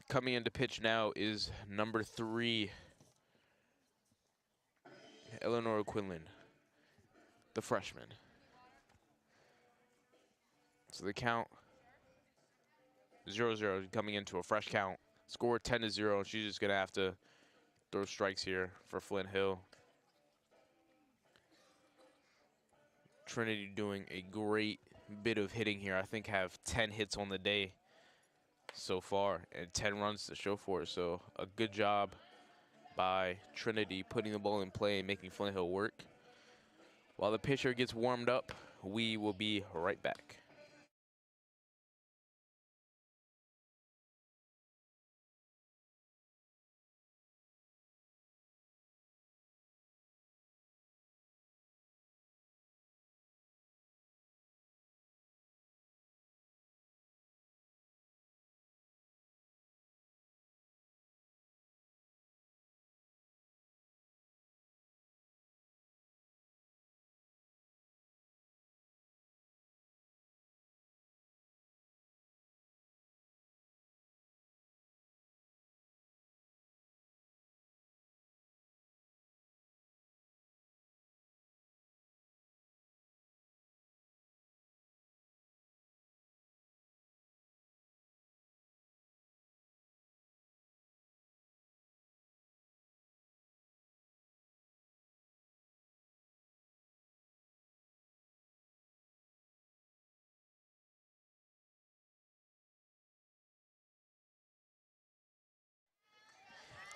Coming into pitch now is number 3, Eleanor Quinlan, the freshman. So the count 0-0 coming into a fresh count. Score 10-0. She's just gonna have to throw strikes here for Flint Hill. Trinity doing a great bit of hitting here. I think have 10 hits on the day so far and 10 runs to show for it. So a good job by Trinity putting the ball in play and making Flint Hill work. While the pitcher gets warmed up, we will be right back.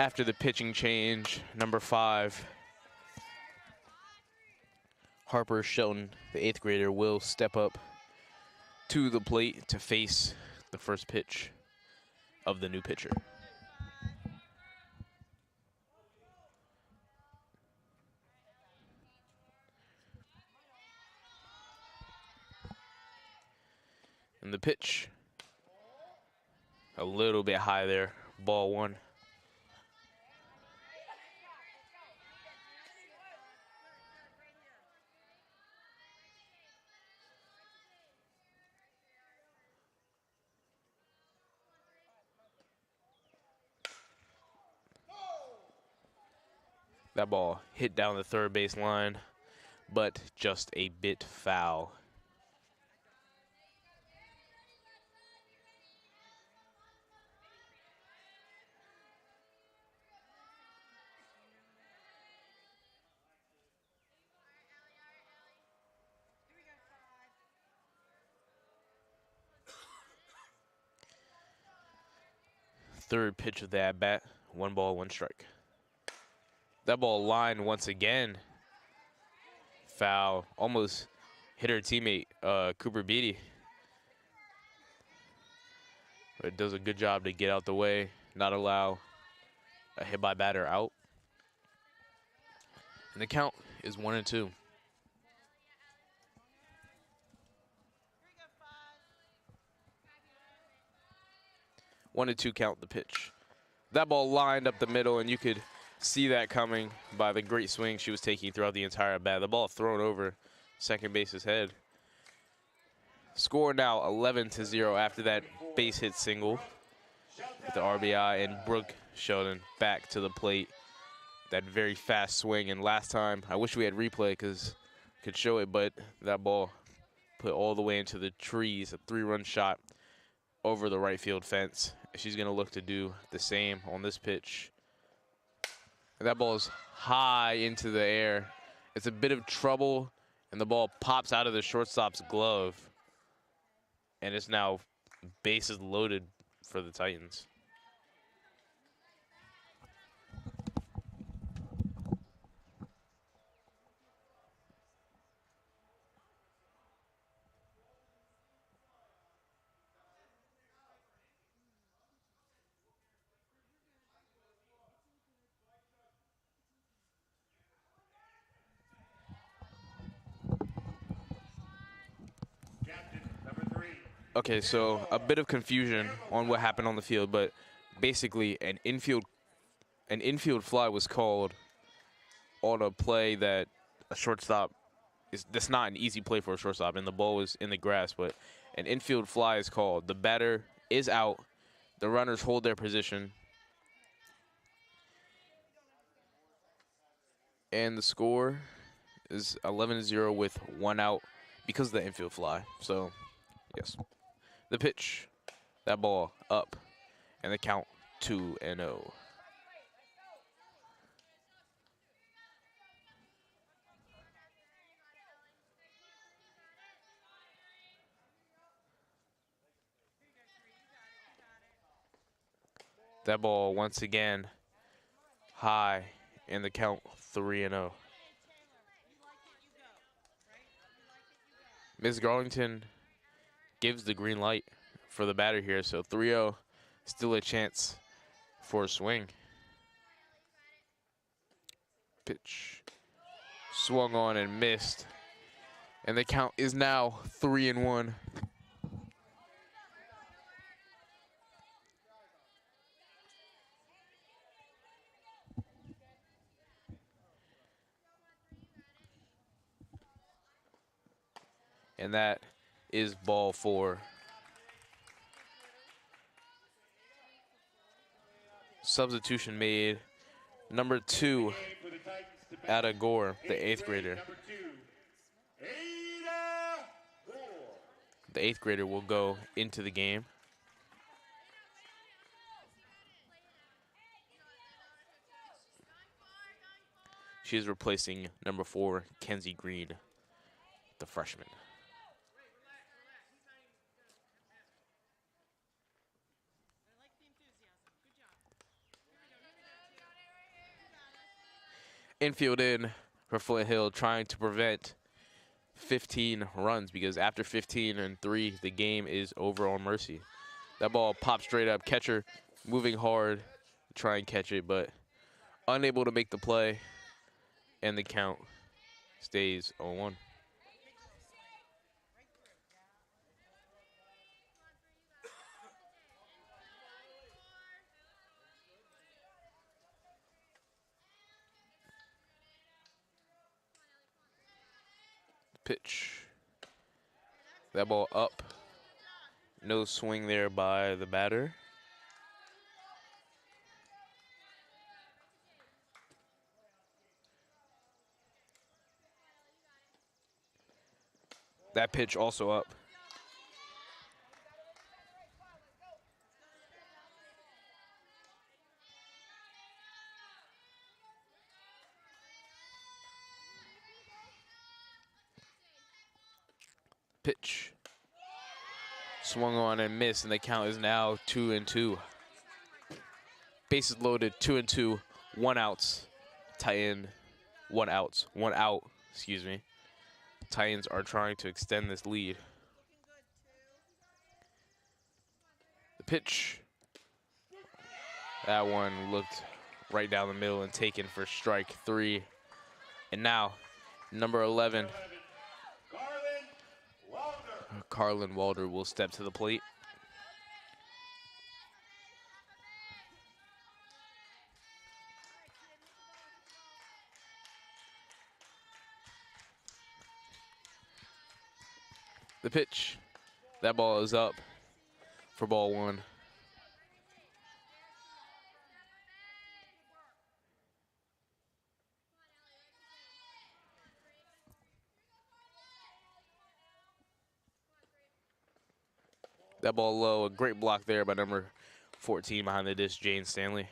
After the pitching change, number 5, Harper Shelton, the 8th grader, will step up to the plate to face the first pitch of the new pitcher. And the pitch, a little bit high there, ball 1. That ball hit down the third base line, but just a bit foul. Third pitch of the at-bat, 1 ball, 1 strike. That ball lined once again. Foul, almost hit her teammate, Cooper Beatty. But it does a good job to get out the way, not allow a hit by batter out. And the count is 1-2. One to two count the pitch. That ball lined up the middle, and you could see that coming by the great swing she was taking throughout the entire at bat. The ball thrown over second base's head. Score now 11-0 after that base hit single with the RBI, and Brooke Sheldon back to the plate. That very fast swing, and last time, I wish we had replay because could show it, but that ball put all the way into the trees, a 3-run shot over the right field fence. She's gonna look to do the same on this pitch. And that ball is high into the air. It's a bit of trouble, and the ball pops out of the shortstop's glove. And it's now bases loaded for the Titans. Okay, so a bit of confusion on what happened on the field, but basically an infield fly was called on a play that a shortstop that's not an easy play for a shortstop, and the ball was in the grass, but an infield fly is called. The batter is out. The runners hold their position. And the score is 11-0 with 1 out because of the infield fly. So, yes. The pitch, that ball up, and the count 2-0. That ball once again high, and the count 3-0. Ms. Garlington gives the green light for the batter here, so 3-0, still a chance for a swing. Pitch swung on and missed, and the count is now 3-1. And that is ball 4. Substitution made. Number 2, Ada Gore, the 8th grader. The 8th grader will go into the game. She is replacing number 4, Kenzie Green, the freshman. Infield in for Flint Hill, trying to prevent 15 runs, because after 15 and 3, the game is over on Mercy. That ball popped straight up. Catcher moving hard to try and catch it, but unable to make the play, and the count stays 0-1. Pitch. That ball up. No swing there by the batter. That pitch also up. Pitch. Swung on and missed, and the count is now 2-2. Bases loaded, 2-2, 1 out. Titan, 1 out. 1 out, excuse me. Titans are trying to extend this lead. The pitch. That one looked right down the middle and taken for strike 3. And now, number 11, Carlin Walder will step to the plate. The pitch. That ball is up for ball 1. That ball low, a great block there by number 14 behind the dish, Jane Stanley.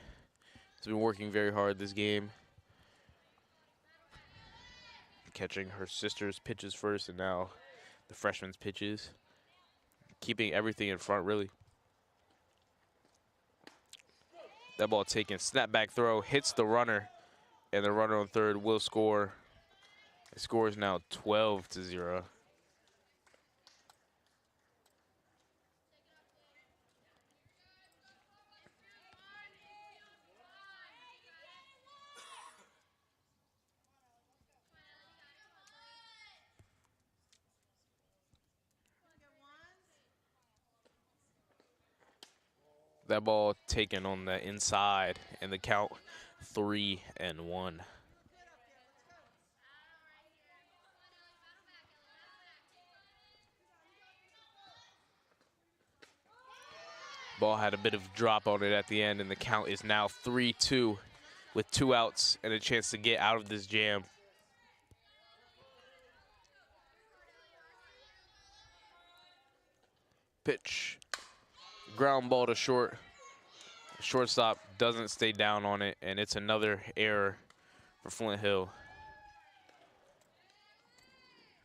Has been working very hard this game. Catching her sister's pitches first, and now the freshman's pitches. Keeping everything in front, really. That ball taken, snap back throw, hits the runner, and the runner on third will score. The score is now 12-0. That ball taken on the inside, and the count 3-1. Ball had a bit of drop on it at the end, and the count is now 3-2 with 2 outs and a chance to get out of this jam. Pitch. Ground ball to short. Shortstop doesn't stay down on it, and it's another error for Flint Hill.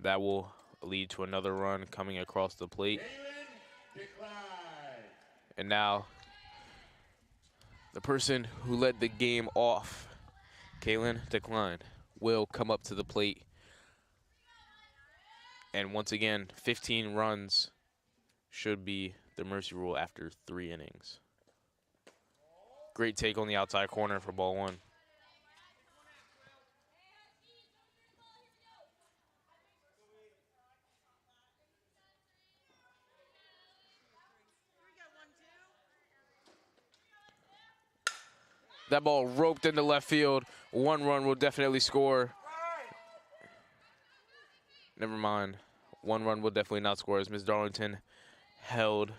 That will lead to another run coming across the plate. And now, the person who led the game off, Kaylin Decline, will come up to the plate. And once again, 15 runs should be the mercy rule after 3 innings. Great take on the outside corner for ball 1. That ball roped into left field. 1 run will definitely score. Never mind. 1 run will definitely not score, as Ms. Darlington held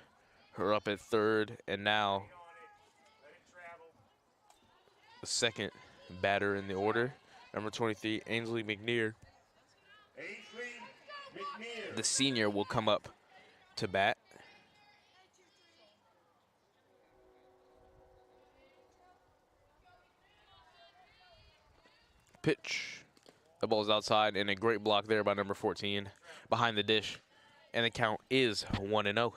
her up at third, and now the second batter in the order, number 23, Ainsley McNear. The senior will come up to bat. Pitch. The ball's outside, and a great block there by number 14 behind the dish. And the count is 1-0.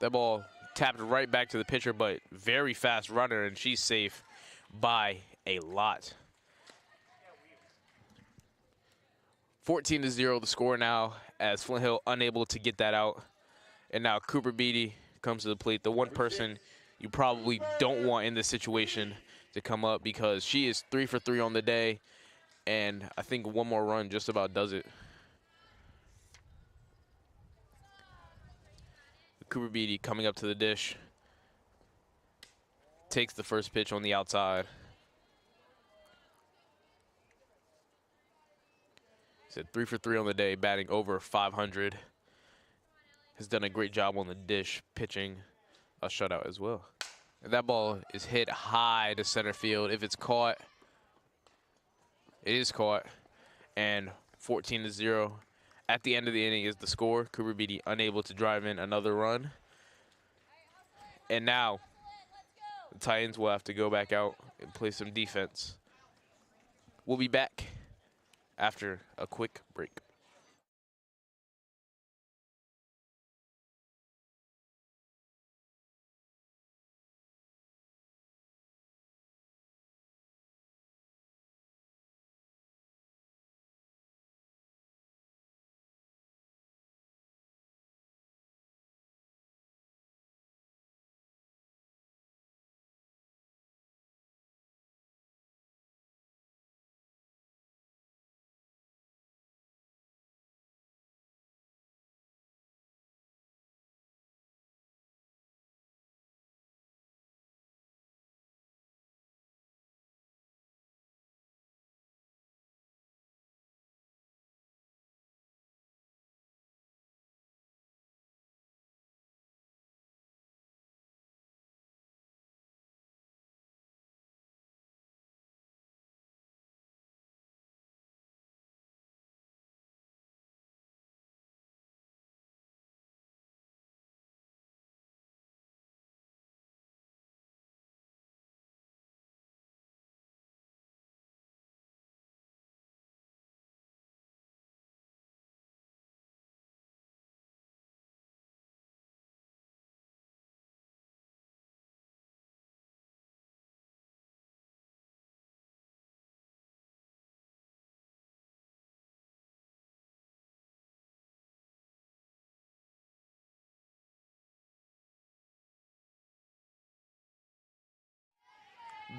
That ball tapped right back to the pitcher, but very fast runner, and she's safe by a lot. 14-0 the score now, as Flint Hill unable to get that out. And now Cooper Beatty comes to the plate, the one person you probably don't want in this situation to come up, because she is 3 for 3 on the day, and I think one more run just about does it. Cooper Beatty coming up to the dish, takes the first pitch on the outside. Said 3 for 3 on the day, batting over 500. Has done a great job on the dish, pitching a shutout as well. And that ball is hit high to center field. If it's caught, it is caught. And 14-0 at the end of the inning is the score. Cooper Beatty unable to drive in another run. And now the Titans will have to go back out and play some defense. We'll be back after a quick break.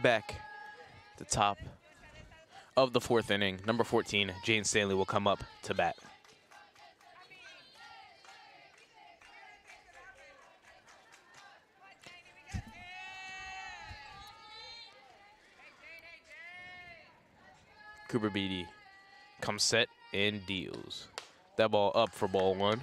Back at the top of the fourth inning, number 14, Jane Stanley will come up to bat. Cooper Beatty comes set and deals. That ball up for ball one.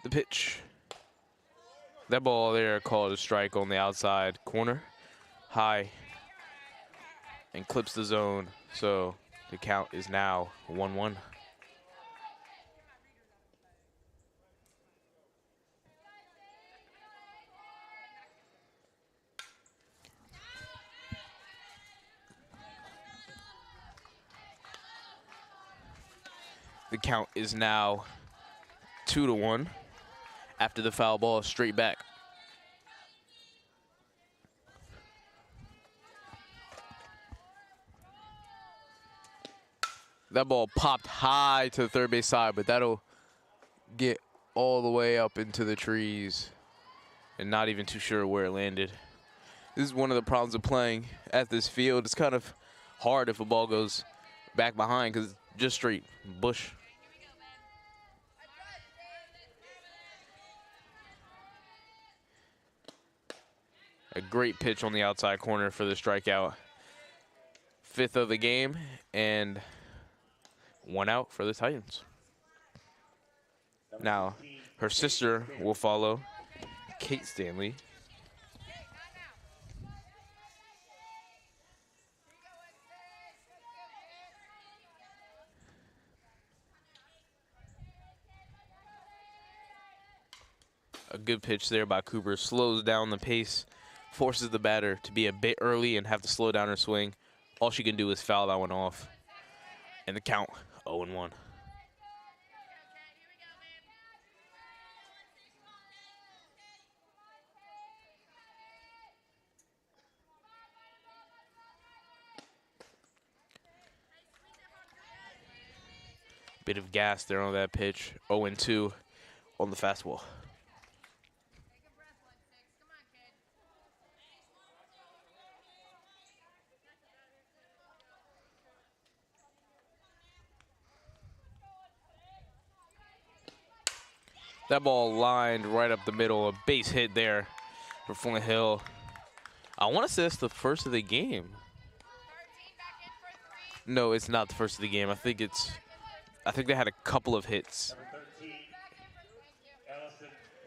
The pitch. That ball there called a strike on the outside corner. High and clips the zone, so the count is now 1-1. The count is now 2-1 after the foul ball straight back. That ball popped high to the third base side, but that'll get all the way up into the trees and not even too sure where it landed. This is one of the problems of playing at this field. It's kind of hard if a ball goes back behind because it's just straight bush. A great pitch on the outside corner for the strikeout. 5th of the game, and 1 out for the Titans. Now, her sister will follow, Kate Stanley. A good pitch there by Cooper. Slows down the pace, forces the batter to be a bit early and have to slow down her swing. All she can do is foul that one off. And the count, 0-1. Bit of gas there on that pitch. 0-2 on the fastball. That ball lined right up the middle. A base hit there for Flint Hill. I want to say that's the first of the game. No, it's not the first of the game. I think they had a couple of hits.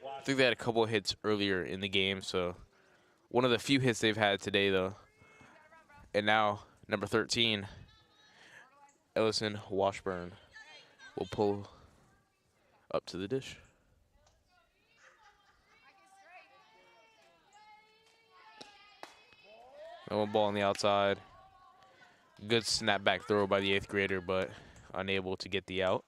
I think they had a couple of hits earlier in the game, so one of the few hits they've had today, though. And now, number 13, Ellison Washburn will pull up to the dish. That one ball on the outside. Good snapback throw by the 8th grader, but unable to get the out.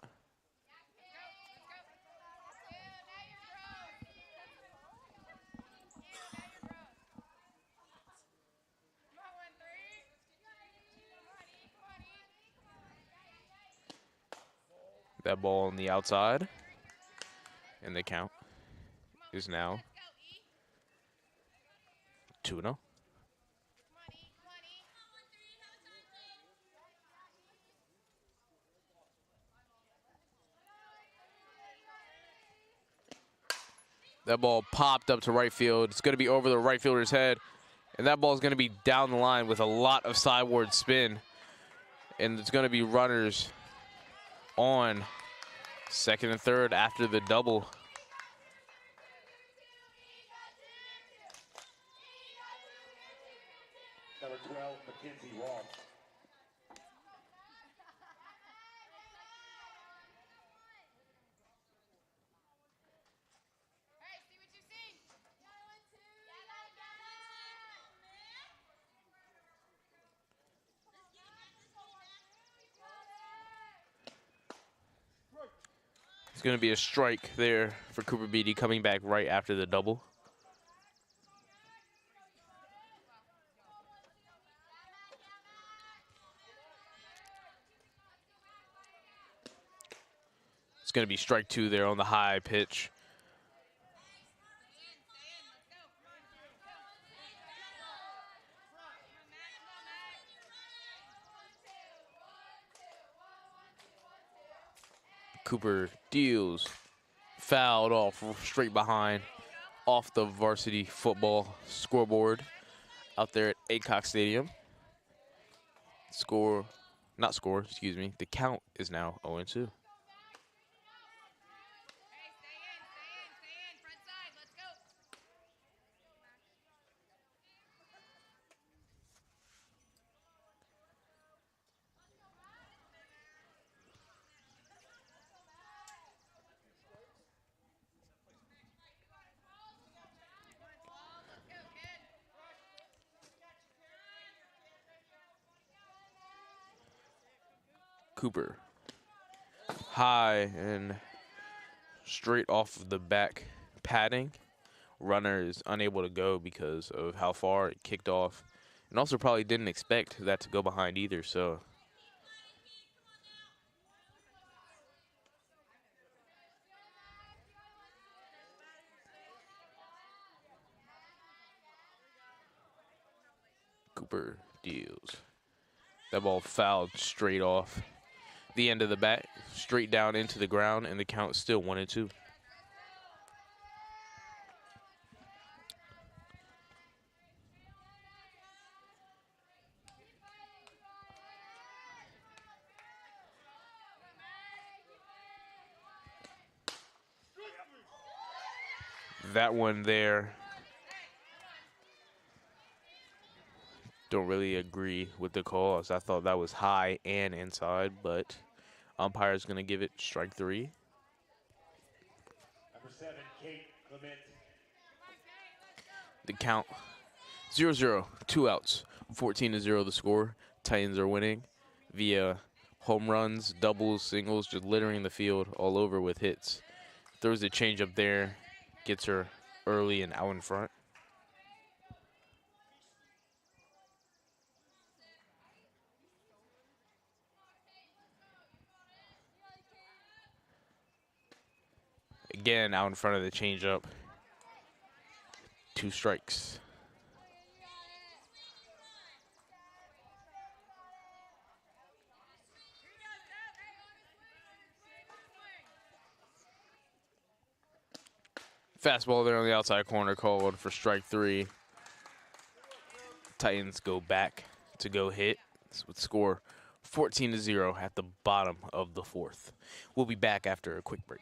That ball on the outside. And the count is now 2-0. That ball popped up to right field. It's going to be over the right fielder's head. And that ball is going to be down the line with a lot of sideward spin. And it's going to be runners on second and third after the double. Number 12, Mackenzie Wall. It's going to be a strike there for Cooper Beatty coming back right after the double. It's going to be strike 2 there on the high pitch. Cooper deals, fouled off straight behind, off the varsity football scoreboard out there at Aycock Stadium. The count is now 0-2. Cooper, high and straight off of the back padding. Runner is unable to go because of how far it kicked off, and also probably didn't expect that to go behind either. So Cooper deals. That ball fouled straight off the end of the bat, straight down into the ground, and the count still 1-2. That one there, don't really agree with the call, as I thought that was high and inside, but umpire's going to give it strike 3. Number 7, Kate Clement. The count 0-0, 2 outs, 14-0 the score. Titans are winning via home runs, doubles, singles, just littering the field all over with hits. Throws a changeup there, gets her early and out in front. Again, out in front of the changeup. 2 strikes. Fastball there on the outside corner called for strike 3. Titans go back to go hit with score 14-0 at the bottom of the 4th. We'll be back after a quick break.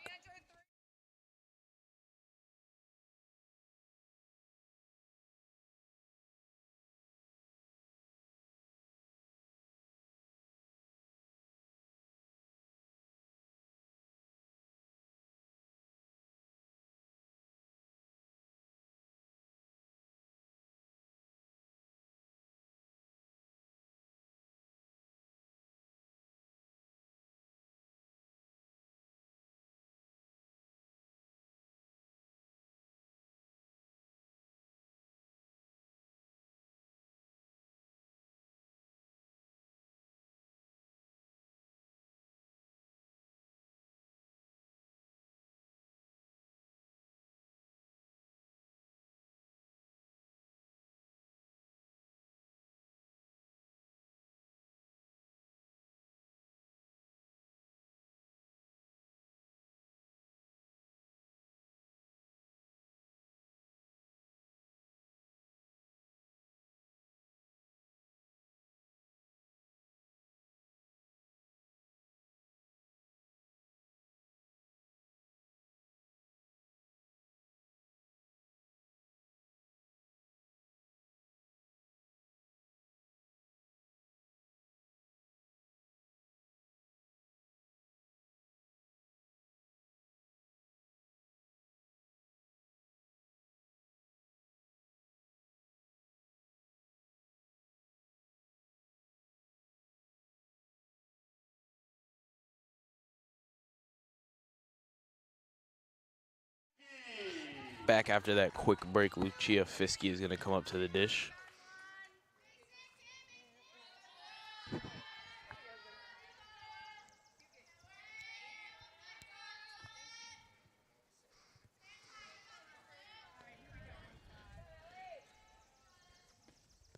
Back after that quick break, Lucia Fiske is going to come up to the dish.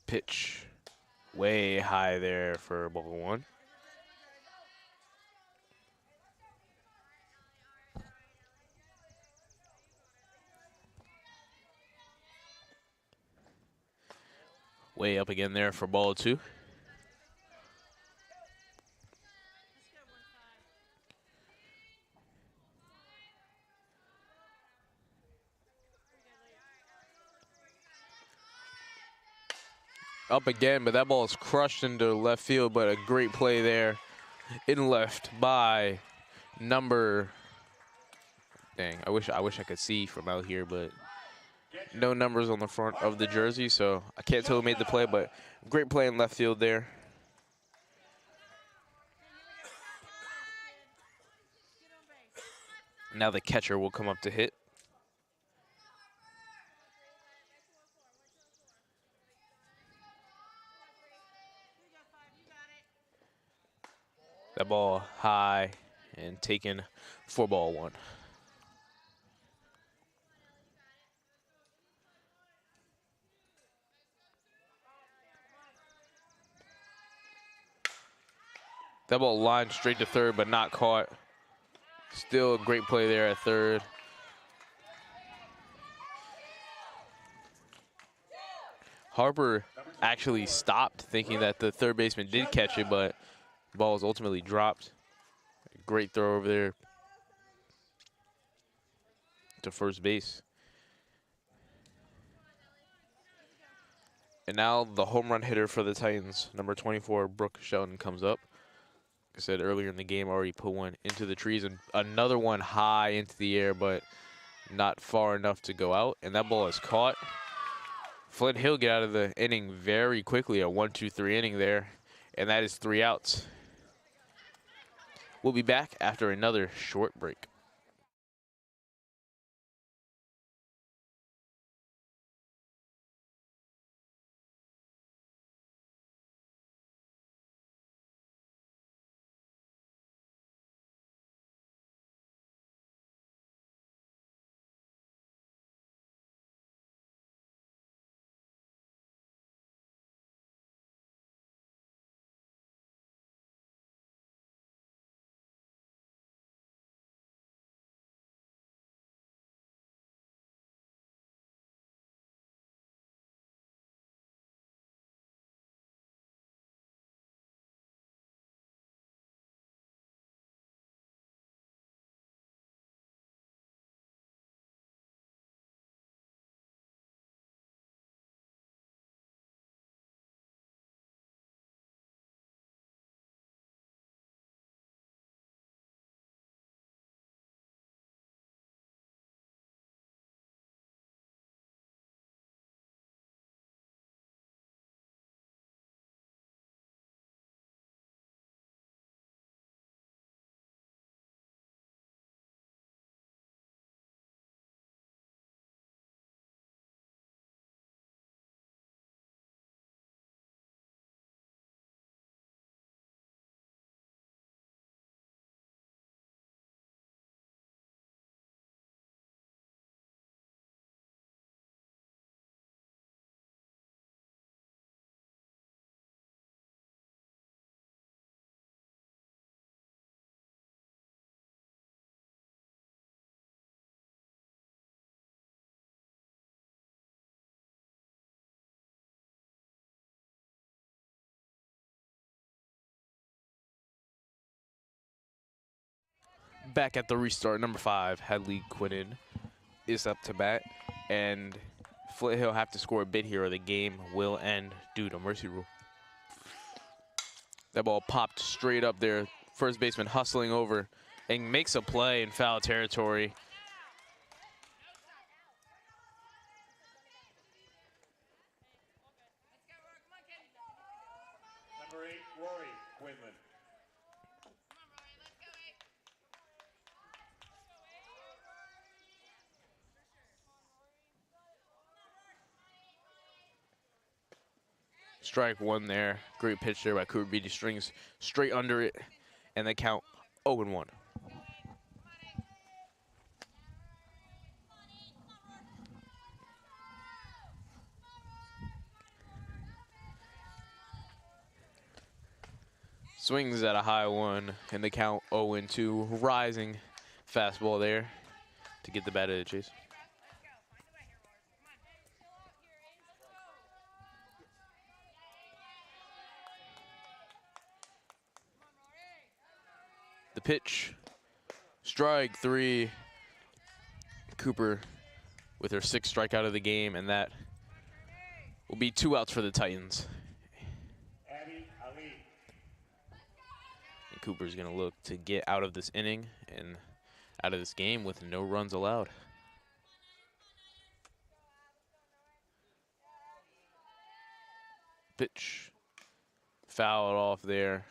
Pitch way high there for ball 1. Way up again there for ball 2. Up again, but that ball is crushed into left field, but a great play there in left by number, dang, I wish I could see from out here, but no numbers on the front of the jersey, so I can't tell who made the play, but great play in left field there. Now the catcher will come up to hit. That ball high and taken for ball 1. That ball lined straight to third, but not caught. Still a great play there at third. Harper actually stopped, thinking that the third baseman did catch it, but the ball was ultimately dropped. Great throw over there to first base. And now the home run hitter for the Titans, number 24, Brooke Shelton, comes up. Like I said earlier in the game, already put one into the trees, and another one high into the air, but not far enough to go out. And that ball is caught. Flint Hill get out of the inning very quickly, a 1-2-3 inning there, and that is 3 outs. We'll be back after another short break. Back at the restart, number 5, Hadley Quinnen is up to bat, and Flint Hill have to score a bit here or the game will end due to mercy rule. That ball popped straight up there. First baseman hustling over and makes a play in foul territory. Number 8, Rory Quinlan. Strike one there. Great pitch there by Cooper Beatty. Strings straight under it, and they count 0-1. Swings at a high one, and they count 0-2. Rising fastball there to get the bat at the chase. The pitch, strike 3. Cooper with her 6th strikeout of the game, and that will be 2 outs for the Titans. Abby Ali. And Cooper's going to look to get out of this inning and out of this game with no runs allowed. Pitch, fouled off there.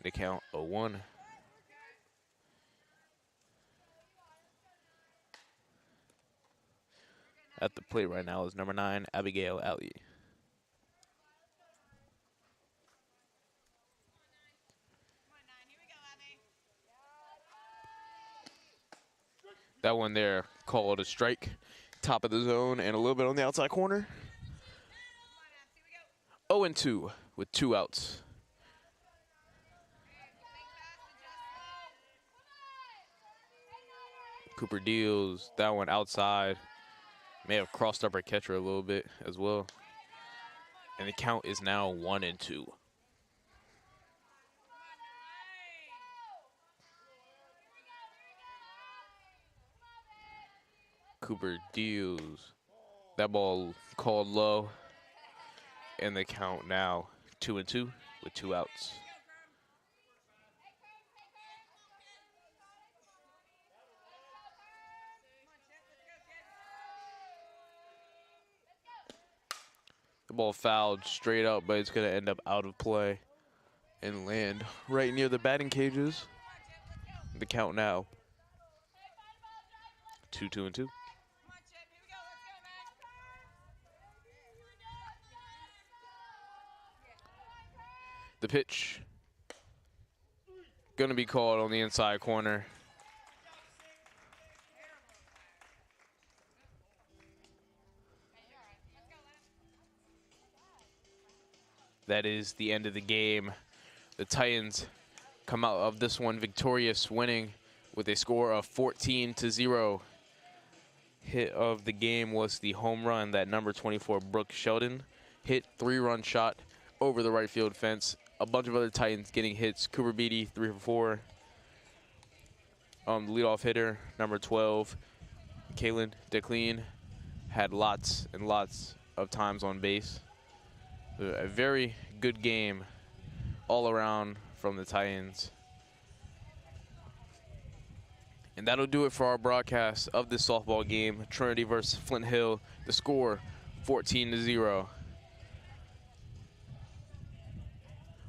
They count 0-1. At the plate right now is number 9, Abigail Ali. That one there called a strike, top of the zone and a little bit on the outside corner. 0-2 with 2 outs. Cooper deals that one outside. May have crossed up her catcher a little bit as well. And the count is now 1-2. Cooper deals. That ball called low. And the count now 2-2 with 2 outs. The ball fouled straight up, but it's going to end up out of play and land right near the batting cages. The count now, 2-2-2. The pitch going to be called on the inside corner. That is the end of the game. The Titans come out of this one victorious, winning with a score of 14-0. Hit of the game was the home run that number 24 Brooke Sheldon hit, 3-run shot over the right field fence. A bunch of other Titans getting hits. Cooper Beatty, 3 for 4. The leadoff hitter, number 12, Kaylin DeClean, had lots and lots of times on base. A very good game all around from the Titans. And that'll do it for our broadcast of this softball game, Trinity versus Flint Hill. The score, 14-0.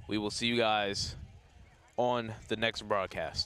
We will see you guys on the next broadcast.